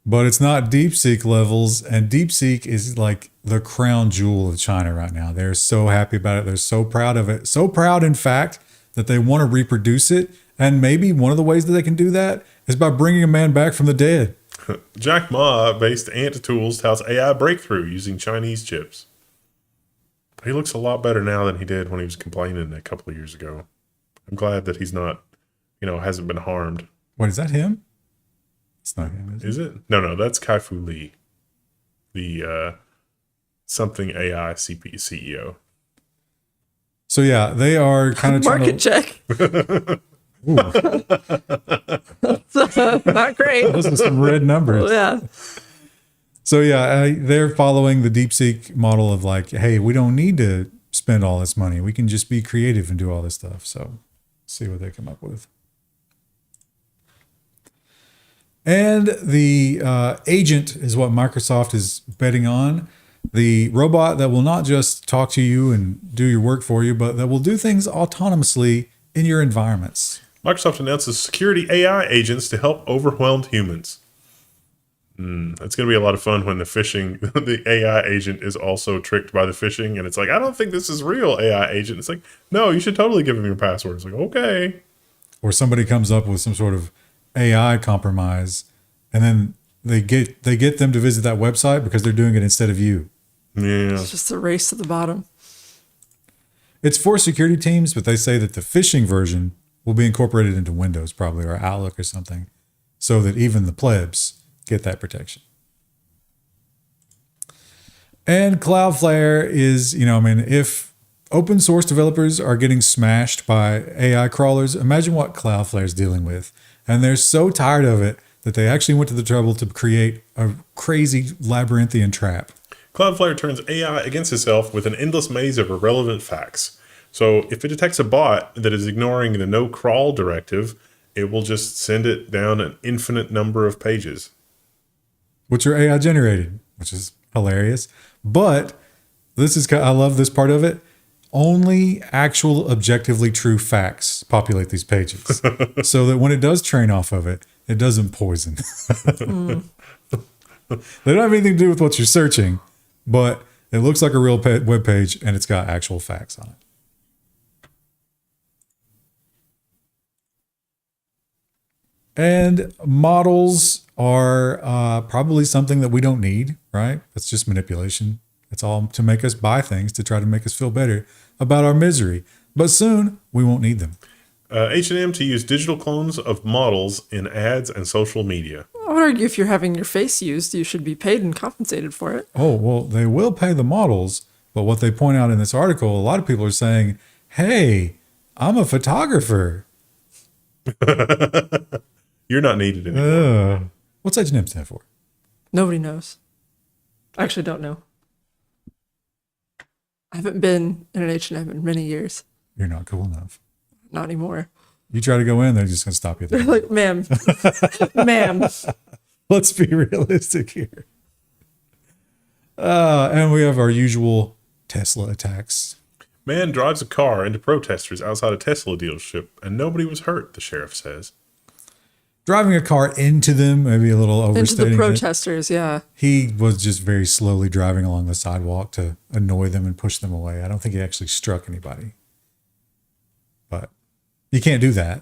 But it's not DeepSeek levels, and DeepSeek is like the crown jewel of China right now. They're so happy about it. They're so proud of it. So proud, in fact, that they want to reproduce it. And maybe one of the ways that they can do that is by bringing a man back from the dead. Jack Ma-based Ant Tools touts AI breakthrough using Chinese chips. He looks a lot better now than he did when he was complaining a couple of years ago. I'm glad that he's not, hasn't been harmed. Wait, is that him? It's not him, Is it? No, that's Kai-Fu Lee, the something AI CEO. So yeah, they are kind of Market check. Not great. Those are some red numbers. Yeah. So yeah, they're following the DeepSeek model of like, hey, we don't need to spend all this money. We can just be creative and do all this stuff. So see what they come up with. And the agent is what Microsoft is betting on. The robot that will not just talk to you and do your work for you, but that will do things autonomously in your environments. Microsoft announces security AI agents to help overwhelmed humans. It's going to be a lot of fun when the AI agent is also tricked by the phishing, and it's like, I don't think this is real AI agent. It's like, no, you should totally give him your password. It's like, okay. Or somebody comes up with some sort of AI compromise, and then they get them to visit that website because they're doing it instead of you. Yeah. It's just a race to the bottom. It's for security teams, but they say that the phishing version will be incorporated into Windows probably, or Outlook or something, so that even the plebs get that protection. And Cloudflare is, if open source developers are getting smashed by AI crawlers, imagine what Cloudflare is dealing with. And they're so tired of it that they actually went to the trouble to create a crazy labyrinthian trap. Cloudflare turns AI against itself with an endless maze of irrelevant facts. So if it detects a bot that is ignoring the no crawl directive, it will just send it down an infinite number of pages. Which are AI generated, which is hilarious. But I love this part of it. Only actual objectively true facts populate these pages so that when it does train off of it, it doesn't poison. They don't have anything to do with what you're searching, but it looks like a real web page and it's got actual facts on it. And models are probably something that we don't need, right? That's just manipulation. It's all to make us buy things to try to make us feel better about our misery. But soon, we won't need them. H&M to use digital clones of models in ads and social media. I would argue if you're having your face used, you should be paid and compensated for it. Oh, well, they will pay the models. But what they point out in this article, a lot of people are saying, hey, I'm a photographer. You're not needed anymore. What's H&M stand for? Nobody knows. I actually don't know. I haven't been in an H&M in many years. You're not cool enough. Not anymore. You try to go in, they're just going to stop you there. They're like, ma'am, ma'am. Let's be realistic here. And we have our usual Tesla attacks. Man drives a car into protesters outside a Tesla dealership, and nobody was hurt, the sheriff says. Driving a car into them, maybe a little overstating Into the it. protesters, yeah. He was just very slowly driving along the sidewalk to annoy them and push them away. I don't think he actually struck anybody. But you can't do that.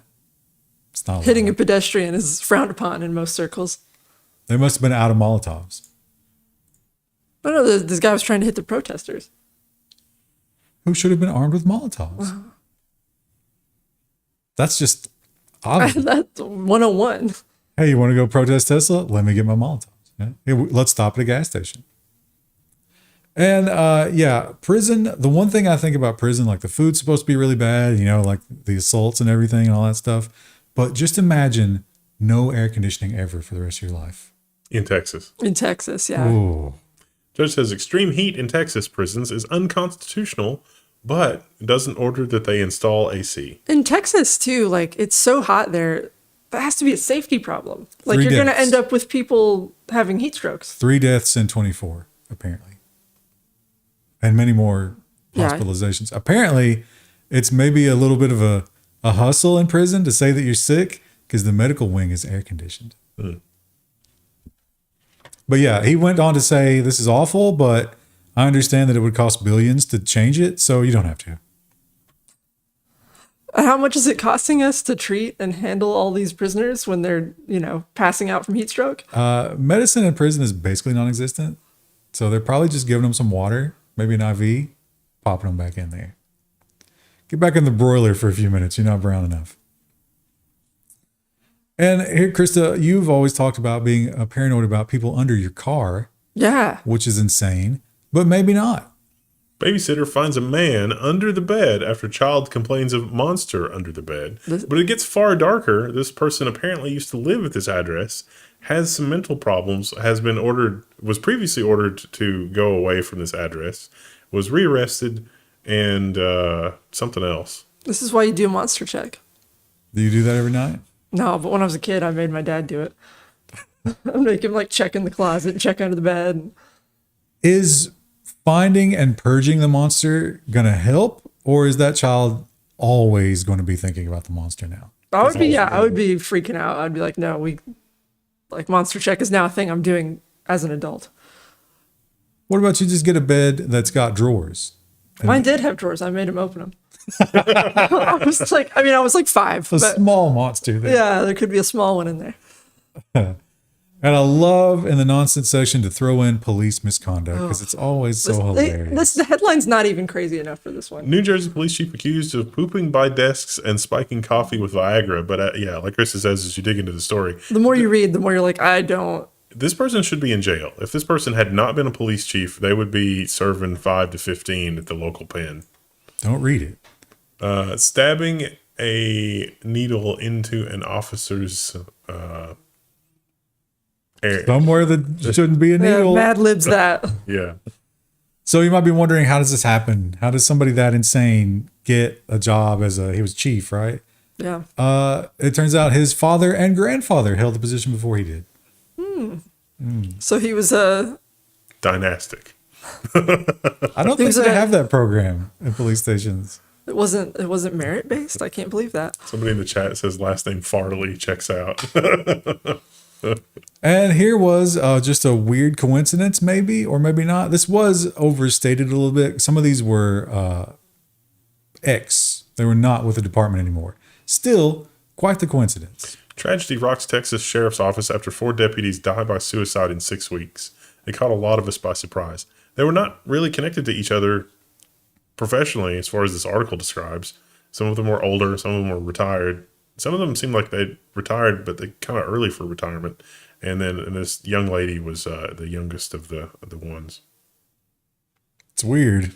It's not Hitting a allowed. pedestrian is frowned upon in most circles. They must have been out of Molotovs. But no, this guy was trying to hit the protesters. Who should have been armed with Molotovs? That's just obvious. That's 101. Hey, you want to go protest Tesla? Let me get my Molotovs. Yeah? Hey, let's stop at a gas station. And prison. The one thing I think about prison, like the food's supposed to be really bad, like the assaults and everything and all that stuff. But just imagine no air conditioning ever for the rest of your life. In Texas. In Texas, yeah. Ooh. Judge says extreme heat in Texas prisons is unconstitutional, but doesn't order that they install AC. In Texas, too, like, it's so hot there. That has to be a safety problem. Like, 3 you're going to deaths. end up with people having heat strokes. 3 deaths in 24, apparently. And many more Yeah. hospitalizations. Apparently, it's maybe a little bit of a hustle in prison to say that you're sick because the medical wing is air conditioned. But yeah, he went on to say this is awful, but I understand that it would cost billions to change it, so you don't have to. How much is it costing us to treat and handle all these prisoners when they're, passing out from heat stroke? Medicine in prison is basically non-existent, so they're probably just giving them some water, maybe an IV, popping them back in there. Get back in the broiler for a few minutes. You're not brown enough. And here, Krista, you've always talked about being paranoid about people under your car, Yeah. which is insane, but maybe not. Babysitter finds a man under the bed after child complains of monster under the bed. But it gets far darker. This person apparently used to live at this address, has some mental problems, was previously ordered to go away from this address, was rearrested, and something else. This is why you do a monster check. Do you do that every night? No, but when I was a kid, I made my dad do it. I'd make him like check in the closet and check under the bed. Is finding and purging the monster going to help, or is that child always going to be thinking about the monster now? I would be freaking out. I'd be like, no, monster check is now a thing I'm doing as an adult. What about you just get a bed that's got drawers? Mine did have drawers. I made him open them. I was like 5. A But small monster there. yeah, there could be a small one in there. And I love in the nonsense section to throw in police misconduct because it's always so hilarious. The headline's not even crazy enough for this one. New Jersey police chief accused of pooping by desks and spiking coffee with Viagra. But yeah, like Krista says, as you dig into the story, The more you read, the more you're like, I don't. this person should be in jail. If this person had not been a police chief, they would be serving 5 to 15 at the local pen. Don't read it. Stabbing a needle into an officer's Somewhere that shouldn't be a Yeah, needle. Mad Libs that. Yeah. So you might be wondering, how does this happen? How does somebody that insane get a job he was chief, right? Yeah. It turns out his father and grandfather held the position before he did. So he was a. Dynastic. I don't think they have that program in police stations. It wasn't merit based. I can't believe that. Somebody in the chat says last name Farley checks out. And here was just a weird coincidence, maybe, or maybe not. This was overstated a little bit. Some of these were They were not with the department anymore. Still, quite the coincidence. Tragedy rocks Texas Sheriff's Office after 4 deputies die by suicide in 6 weeks. It caught a lot of us by surprise. They were not really connected to each other professionally, as far as this article describes. Some of them were older, some of them were retired. Some of them seemed like they retired, but they kind of early for retirement. And this young lady was the youngest of the ones. It's weird.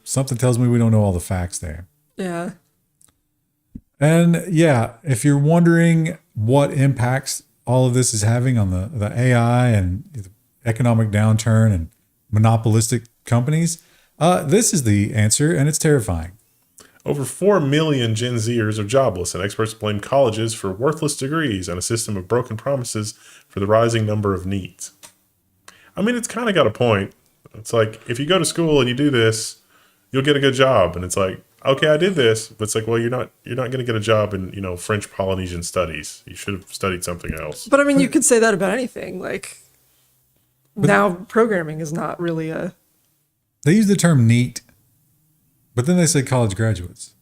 Something tells me we don't know all the facts there. Yeah. And yeah, if you're wondering what impacts all of this is having on the AI and the economic downturn and monopolistic companies, this is the answer, and it's terrifying. Over 4 million Gen Zers are jobless, and experts blame colleges for worthless degrees and a system of broken promises for the rising number of needs. I mean, it's kind of got a point. It's like, if you go to school and you do this, you'll get a good job. And it's like, okay, I did this, but it's like, well, you're not going to get a job in, French Polynesian studies. You should have studied something else. But I mean, you could say that about anything. Now programming is not really a. They use the term NEET, but then they say college graduates.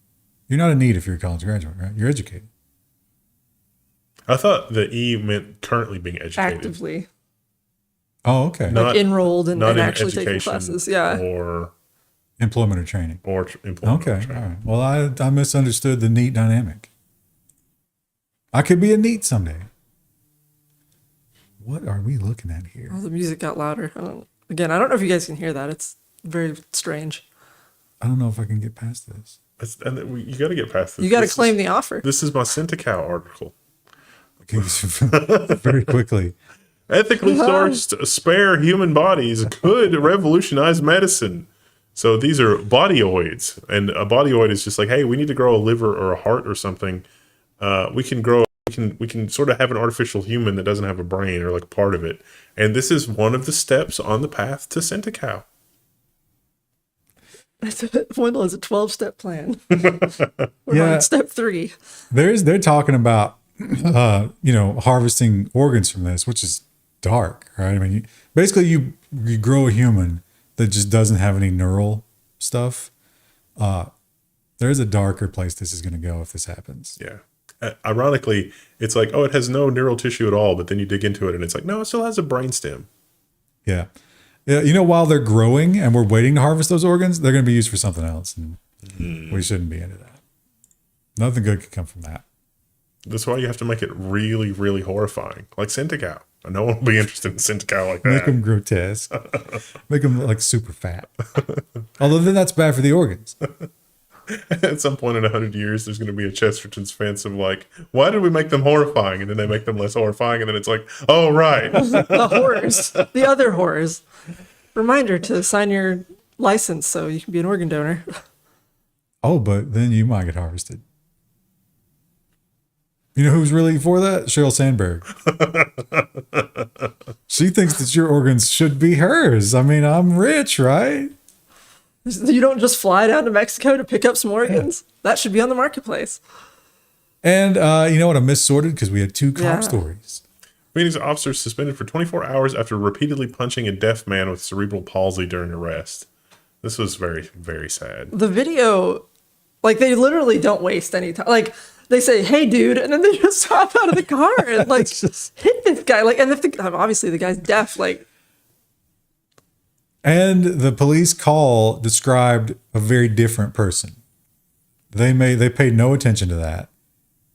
You're not a NEET if you're a college graduate, right? You're educated. I thought the E meant currently being educated. Actively. Oh, okay. Not enrolled and in actually taking education classes. Yeah. Or Employment or training. employment. Okay. or training. All right. Well, I misunderstood the NEET dynamic. I could be a NEET someday. What are we looking at here? Oh, the music got louder. I don't know if you guys can hear that. It's very strange. I don't know if I can get past this. You got to get past this. You got to This claim is- the offer. This is my Centical article. Okay, very quickly. Ethically sourced spare human bodies could revolutionize medicine. So these are bodyoids, and a bodyoid is just like, hey, we need to grow a liver or a heart or something. We can sort of have an artificial human that doesn't have a brain or like part of it, and this is one of the steps on the path to Centical. Wendell has a 12-step plan. We're on step 3. They're talking about harvesting organs from this, which is dark, right? I mean, basically you grow a human that just doesn't have any neural stuff. There's a darker place this is going to go if this happens. Yeah. Ironically, it's like, oh, it has no neural tissue at all, but then you dig into it and it's like, no, it still has a brainstem. Yeah. Yeah, while they're growing and we're waiting to harvest those organs, they're going to be used for something else, and we shouldn't be into that. Nothing good could come from that. That's why you have to make it really, really horrifying, like Centical. No one will be interested in Centical like that. Make them grotesque. Make them like super fat. Although then that's bad for the organs. At some point in 100 years, there's going to be a Chesterton's fence of like, why did we make them horrifying? And then they make them less horrifying. And then it's like, oh, right. The horrors. The other horrors. Reminder to sign your license so you can be an organ donor. Oh, but then you might get harvested. You know who's really for that? Sheryl Sandberg. She thinks that your organs should be hers. I mean, I'm rich, right? You don't just fly down to Mexico to pick up some organs. That should be on the marketplace. And you know what? I missorted because we had 2 cop stories. Phoenix officer suspended for 24 hours after repeatedly punching a deaf man with cerebral palsy during arrest. This was very, very sad. The video, like, they literally don't waste any time. Like, they say, hey, dude, and then they just hop out of the car and, like, hit this guy. Like, and if obviously the guy's deaf, like. And the police call described a very different person. They paid no attention to that.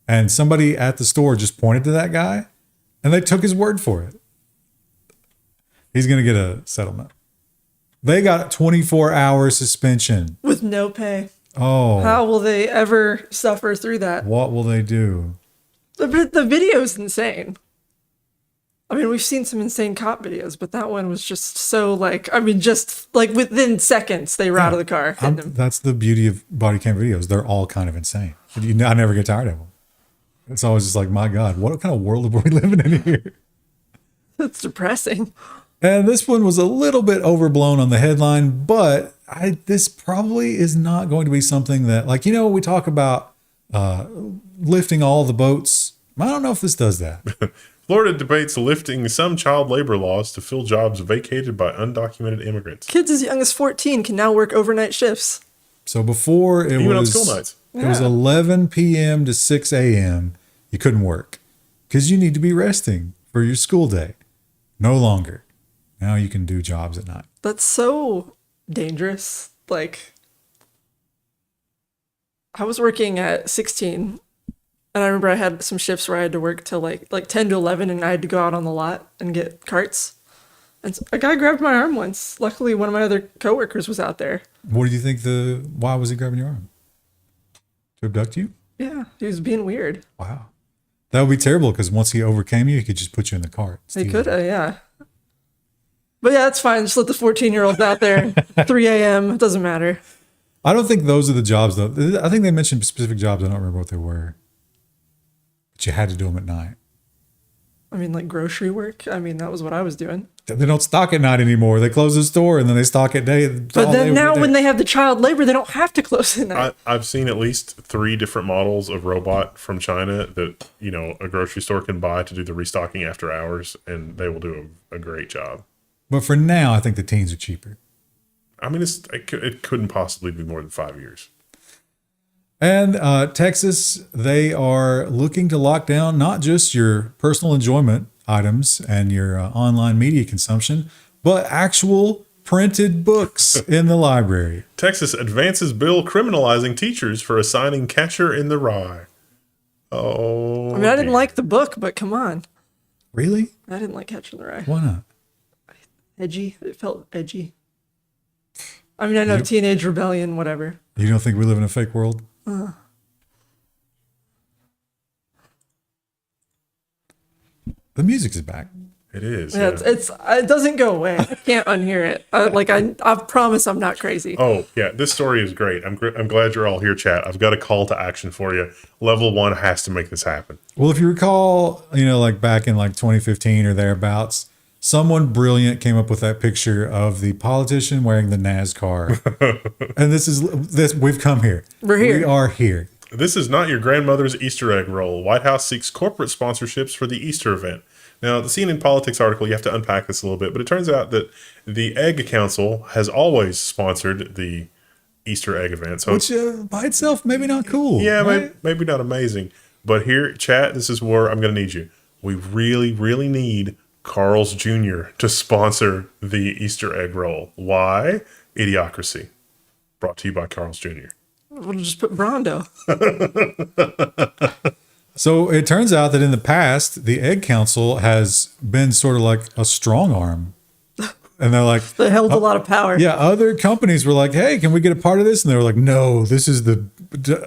And somebody at the store just pointed to that guy, and they took his word for it. He's going to get a settlement. They got 24-hour suspension. With no pay. Oh. How will they ever suffer through that? What will they do? The video is insane. I mean, we've seen some insane cop videos, but that one was just so like, I mean, just like within seconds, they were out of the car. Hitting him. That's the beauty of body cam videos. They're all kind of insane. I never get tired of them. It's always just like, my God, what kind of world are we living in here? That's depressing. And this one was a little bit overblown on the headline, but this probably is not going to be something that, like, we talk about lifting all the boats. I don't know if this does that. Florida debates lifting some child labor laws to fill jobs vacated by undocumented immigrants. Kids as young as 14 can now work overnight shifts. So before it Even was on school nights. It was 11 p.m. to 6 a.m. You couldn't work because you need to be resting for your school day. No longer. Now you can do jobs at night. That's so dangerous. Like, I was working at 16, and I remember I had some shifts where I had to work till like 10 to 11, and I had to go out on the lot and get carts. And a guy grabbed my arm once. Luckily, one of my other coworkers was out there. What do you think why was he grabbing your arm? To abduct you? Yeah, he was being weird. Wow. That would be terrible because once he overcame you, he could just put you in the cart. He could, yeah. But yeah, it's fine. Just let the 14-year-olds out there. 3 a.m. It doesn't matter. I don't think those are the jobs, though. I think they mentioned specific jobs. I don't remember what they were. But you had to do them at night. I mean, like grocery work. I mean, that was what I was doing. They don't stock at night anymore. They close the store and then they stock at day. But then now when they have the child labor, they don't have to close at night. I've seen at least 3 different models of robot from China that, a grocery store can buy to do the restocking after hours, and they will do a great job. But for now, I think the teens are cheaper. I mean, it couldn't possibly be more than 5 years. And Texas, they are looking to lock down not just your personal enjoyment items and your online media consumption, but actual printed books in the library. Texas advances bill criminalizing teachers for assigning Catcher in the Rye. Oh, I mean, I didn't like the book, but come on. Really? I didn't like Catcher in the Rye. Why not? Edgy. It felt edgy. I mean, I know teenage rebellion, whatever. You don't think we live in a fake world? The music is back. It is. Yeah, Yeah. it doesn't go away. I can't unhear it. I promise I'm not crazy. Oh yeah, this story is great. I'm glad you're all here, chat. I've got a call to action for you. Level 1 has to make this happen. Well, if you recall, like back in like 2015 or thereabouts, someone brilliant came up with that picture of the politician wearing the NASCAR. And this we've come here. We're here. We are here. This is not your grandmother's Easter egg roll. White House seeks corporate sponsorships for the Easter event. Now, the CNN Politics article, you have to unpack this a little bit, but it turns out that the Egg Council has always sponsored the Easter egg event. So Which by itself, maybe not cool. yeah, right? maybe not amazing. But here, chat, this is where I'm going to need you. We really, really need Carl's Jr. to sponsor the Easter egg roll. Why? Idiocracy. Brought to you by Carl's Jr. We'll just put Brondo. So it turns out that in the past, the Egg Council has been sort of like a strong arm. And they're like, They held a lot of power. yeah, other companies were like, hey, can we get a part of this? And they were like, no, this is the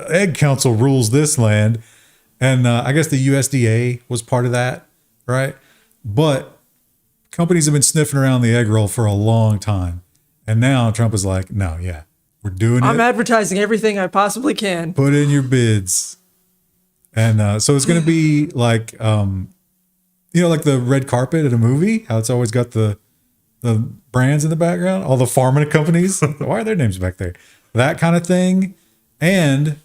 Egg Council rules this land. And I guess the USDA was part of that, right? But companies have been sniffing around the egg roll for a long time. And now Trump is like, no, yeah, we're doing I'm it. advertising everything I possibly can. Put in your bids. And so it's going to be like, like the red carpet at a movie, how it's always got the brands in the background, all the pharma companies. Why are their names back there? That kind of thing. And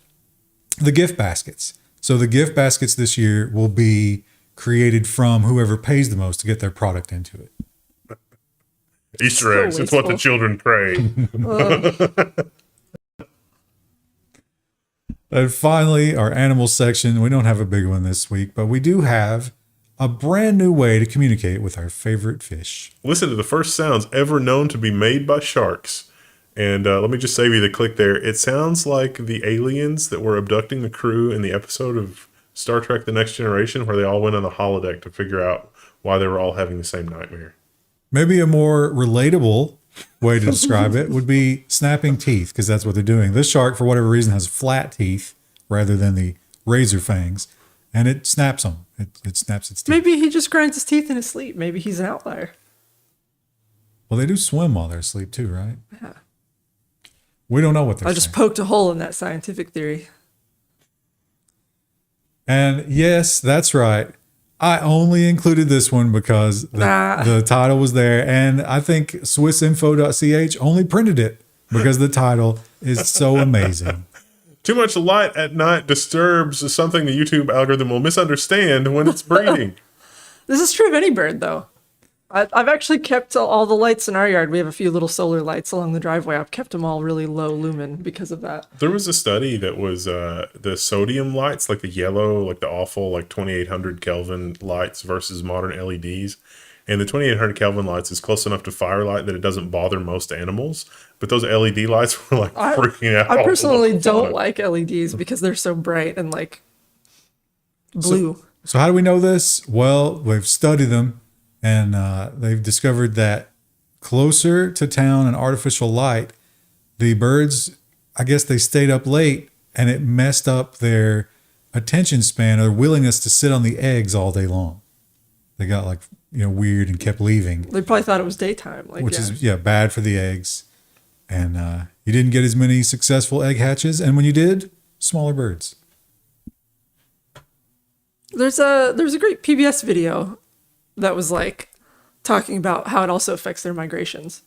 the gift baskets. So the gift baskets this year will be created from whoever pays the most to get their product into it. Easter So eggs, it's what the wasteful. children crave. And finally, our animal section. We don't have a big one this week, but we do have a brand new way to communicate with our favorite fish. Listen to the first sounds ever known to be made by sharks. And let me just save you the click there. It sounds like the aliens that were abducting the crew in the episode of Star Trek The Next Generation where they all went on the holodeck to figure out why they were all having the same nightmare. Maybe a more relatable way to describe it would be snapping teeth, because that's what they're doing. This shark, for whatever reason, has flat teeth rather than the razor fangs, and it snaps them. It snaps its teeth. Maybe he just grinds his teeth in his sleep. Maybe he's an outlier. Well, they do swim while they're asleep too, right? Yeah. We don't know what they're I just saying. poked a hole in that scientific theory. And yes, that's right. I only included this one because the title was there. And I think swissinfo.ch only printed it because the title is so amazing. Too much light at night disturbs something the YouTube algorithm will misunderstand when it's breeding. This is true of any bird, though. I've actually kept all the lights in our yard. We have a few little solar lights along the driveway. I've kept them all really low lumen because of that. There was a study that was the sodium lights, like the yellow, like the awful, like 2800 Kelvin lights versus modern LEDs. And the 2800 Kelvin lights is close enough to firelight that it doesn't bother most animals. But those LED lights were like freaking out. I personally all the don't time. like LEDs because they're so bright and like blue. So how do we know this? Well, we've studied them, and they've discovered that closer to town and artificial light, the birds, I guess they stayed up late, and it messed up their attention span or willingness to sit on the eggs all day long. They got like weird and kept leaving, They probably thought it was daytime. Like, which yeah. is bad for the eggs. And you didn't get as many successful egg hatches, and when you did, smaller birds. There's a great PBS video that was like talking about how it also affects their migrations,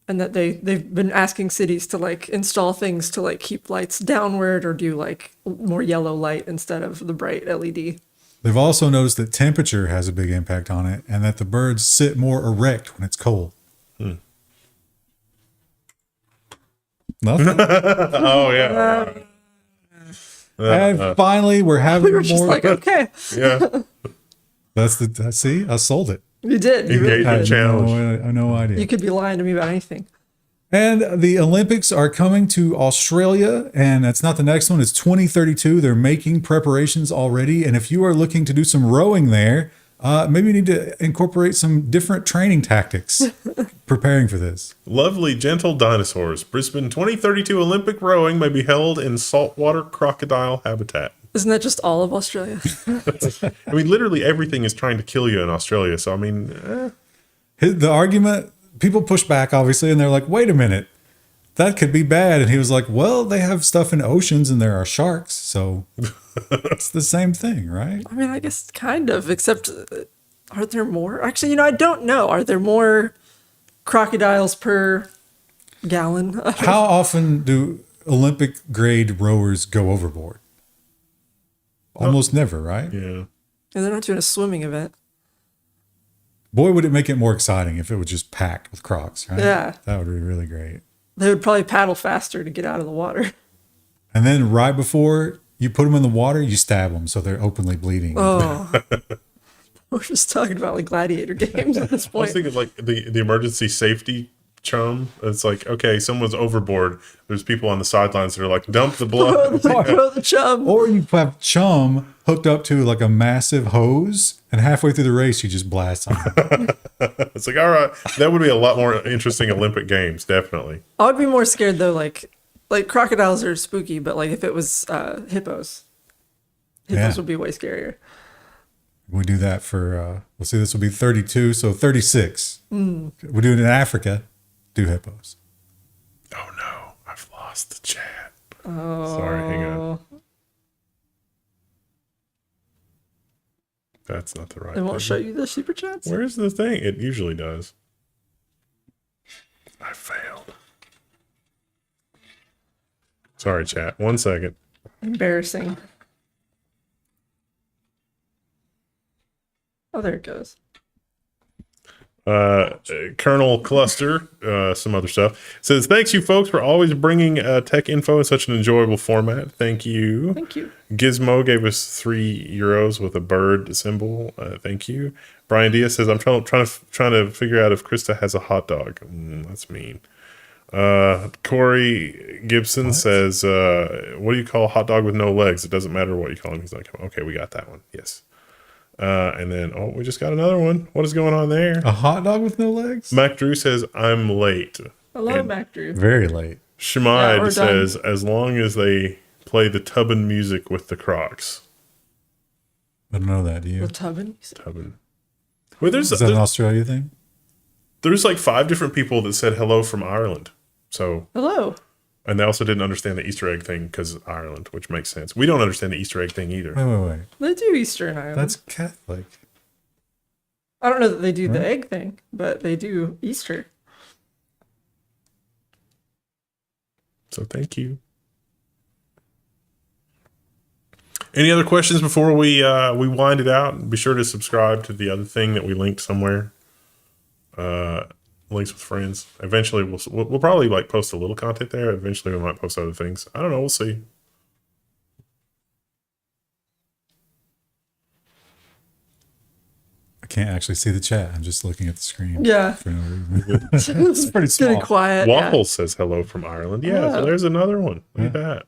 and that they've been asking cities to like install things to like keep lights downward or do like more yellow light instead of the bright LED. They've also noticed that temperature has a big impact on it, and that the birds sit more erect when it's cold. Nothing. Oh, yeah. And finally, we're having We were just more. like, okay, Yeah. See, I sold it. you did. You really Engagement did. challenge. No idea. You could be lying to me about anything. And the Olympics are coming to Australia, and that's not the next one. It's 2032. They're making preparations already. And if you are looking to do some rowing there, maybe you need to incorporate some different training tactics preparing for this. Lovely, gentle dinosaurs. Brisbane 2032 Olympic rowing may be held in saltwater crocodile habitat. Isn't that just all of Australia? I mean, literally everything is trying to kill you in Australia. So I mean, The argument, people push back, obviously, and they're like, wait a minute, that could be bad. And he was like, well, they have stuff in oceans and there are sharks. So it's the same thing, right? I mean, I guess kind of, except are there more? Actually, I don't know. Are there more crocodiles per gallon? How often do Olympic grade rowers go overboard? Almost never, right? yeah. And they're not doing a swimming event. Boy, would it make it more exciting if it was just packed with crocs, right? Yeah. That would be really great. They would probably paddle faster to get out of the water. And then right before you put them in the water, you stab them so they're openly bleeding. Oh. We're just talking about like gladiator games at this I was point. thinking like the emergency safety chum. It's like, okay, someone's overboard. There's people on the sidelines that are like, dump the blood. Throw the chum. Or you have chum hooked up to like a massive hose, and halfway through the race, you just blast them. It's like, all right, that would be a lot more interesting Olympic Games, definitely. I would be more scared though, like crocodiles are spooky, but like if it was hippos Yeah. would be way scarier. We do that for, let's see, this will be 32, so 36. We do it in Africa, do hippos. Oh no, I've lost the chat. Sorry, hang on. That's not the right It won't thing. show you the super chats. Where's the thing? It usually does. I failed. Sorry, chat. 1 second. Embarrassing. Oh, there it goes. Colonel Cluster, some other stuff, says, thanks you folks for always bringing tech info in such an enjoyable format. Thank you. Thank you. Gizmo gave us €3 with a bird symbol. Thank you. Brian Diaz says, I'm trying to figure out if Krista has a hot dog. That's mean. Corey Gibson says, what do you call a hot dog with no legs? It doesn't matter what you call him. He's like, okay, we got that one. Yes. And then, we just got another one. What is going on there? A hot dog with no legs? Mac Drew says, I'm late. Hello, And Mac Drew. Very late. Shemide Yeah, we're says, as long as they play the tubbin music with the Crocs. I don't know that, do you? The tubbin. Tubbin. Well, Is that an Australia thing? there's like 5 different people that said hello from Ireland. So, Hello. and they also didn't understand the Easter egg thing because Ireland, which makes sense. We don't understand the Easter egg thing either. Wait. They do Easter in Ireland. That's Catholic. I don't know that they do the Right. egg thing, but they do Easter. So thank you. Any other questions before we wind it out? Be sure to subscribe to the other thing that we linked somewhere. Links with friends. Eventually, we'll probably like post a little content there. Eventually, we might post other things. I don't know. We'll see. I can't actually see the chat. I'm just looking at the screen. Yeah. For no reason. It's pretty It's getting small. quiet. Waffles says hello from Ireland. Yeah, so Oh. there's another one. Look at that.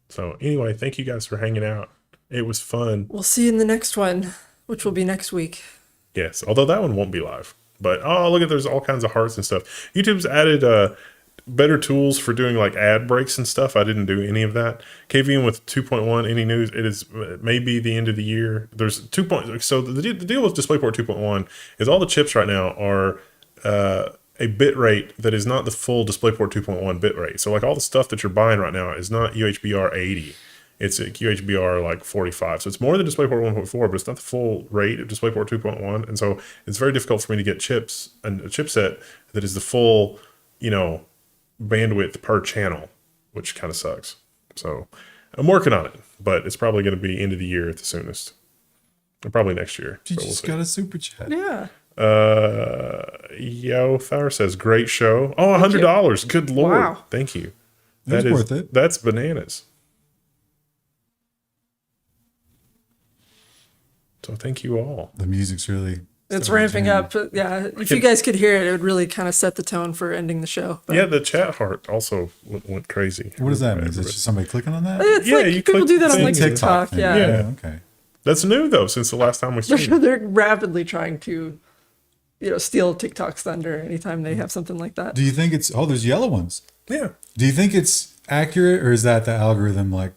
So anyway, thank you guys for hanging out. It was fun. We'll see you in the next one, which will be next week. Yes, although that one won't be live. But look at, there's all kinds of hearts and stuff. YouTube's added better tools for doing like ad breaks and stuff. I didn't do any of that. KVM with 2.1, any news? It is maybe the end of the year. There's 2. So the deal with DisplayPort 2.1 is all the chips right now are a bit rate that is not the full DisplayPort 2.1 bit rate. So like all the stuff that you're buying right now is not UHBR 80. It's a QHBR like 45. So it's more than DisplayPort 1.4, but it's not the full rate of DisplayPort 2.1. And so it's very difficult for me to get chips and a chipset that is the full, bandwidth per channel, which kind of sucks. So I'm working on it, but it's probably going to be end of the year at the soonest. Or probably next year. You but we'll just see. got a super chat. Yeah. Yo Thar says, great show. Oh, $100. Good Lord. Wow. Thank you. It was That is worth it. That's bananas. So thank you all. The music's really... It's starting ramping to up. But yeah. If you guys could hear it, it would really kind of set the tone for ending the show. But Yeah, the chat heart also went crazy. What does that mean? Is it just somebody clicking on that? It's Yeah, like you people click do that on like things. TikTok. thing. Yeah. Yeah. Okay. That's new though since the last time we streamed. They're rapidly trying to, steal TikTok's thunder anytime they have something like that. Do you think it's... Oh, there's yellow ones. Yeah. Do you think it's accurate, or is that the algorithm like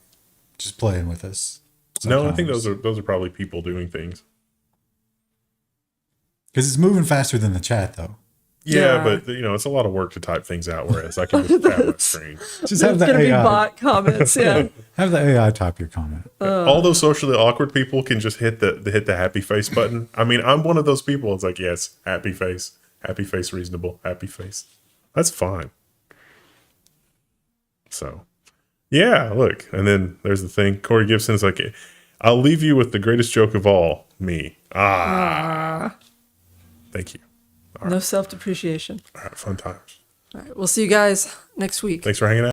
just playing with us? No, I think those are probably people doing things. Because it's moving faster than the chat, though. Yeah, but it's a lot of work to type things out, whereas I can just tap my screen. Just have It's the gonna be AI. bot comments. Yeah. Have the AI type your comment. All those socially awkward people can just hit the happy face button. I mean, I'm one of those people. It's like, yes, happy face, reasonable, happy face. That's fine. So, yeah, look, and then there's the thing. Corey Gibson is like, I'll leave you with the greatest joke of all, me. Thank you. No self-depreciation. All right, fun times. All right. We'll see you guys next week. Thanks for hanging out.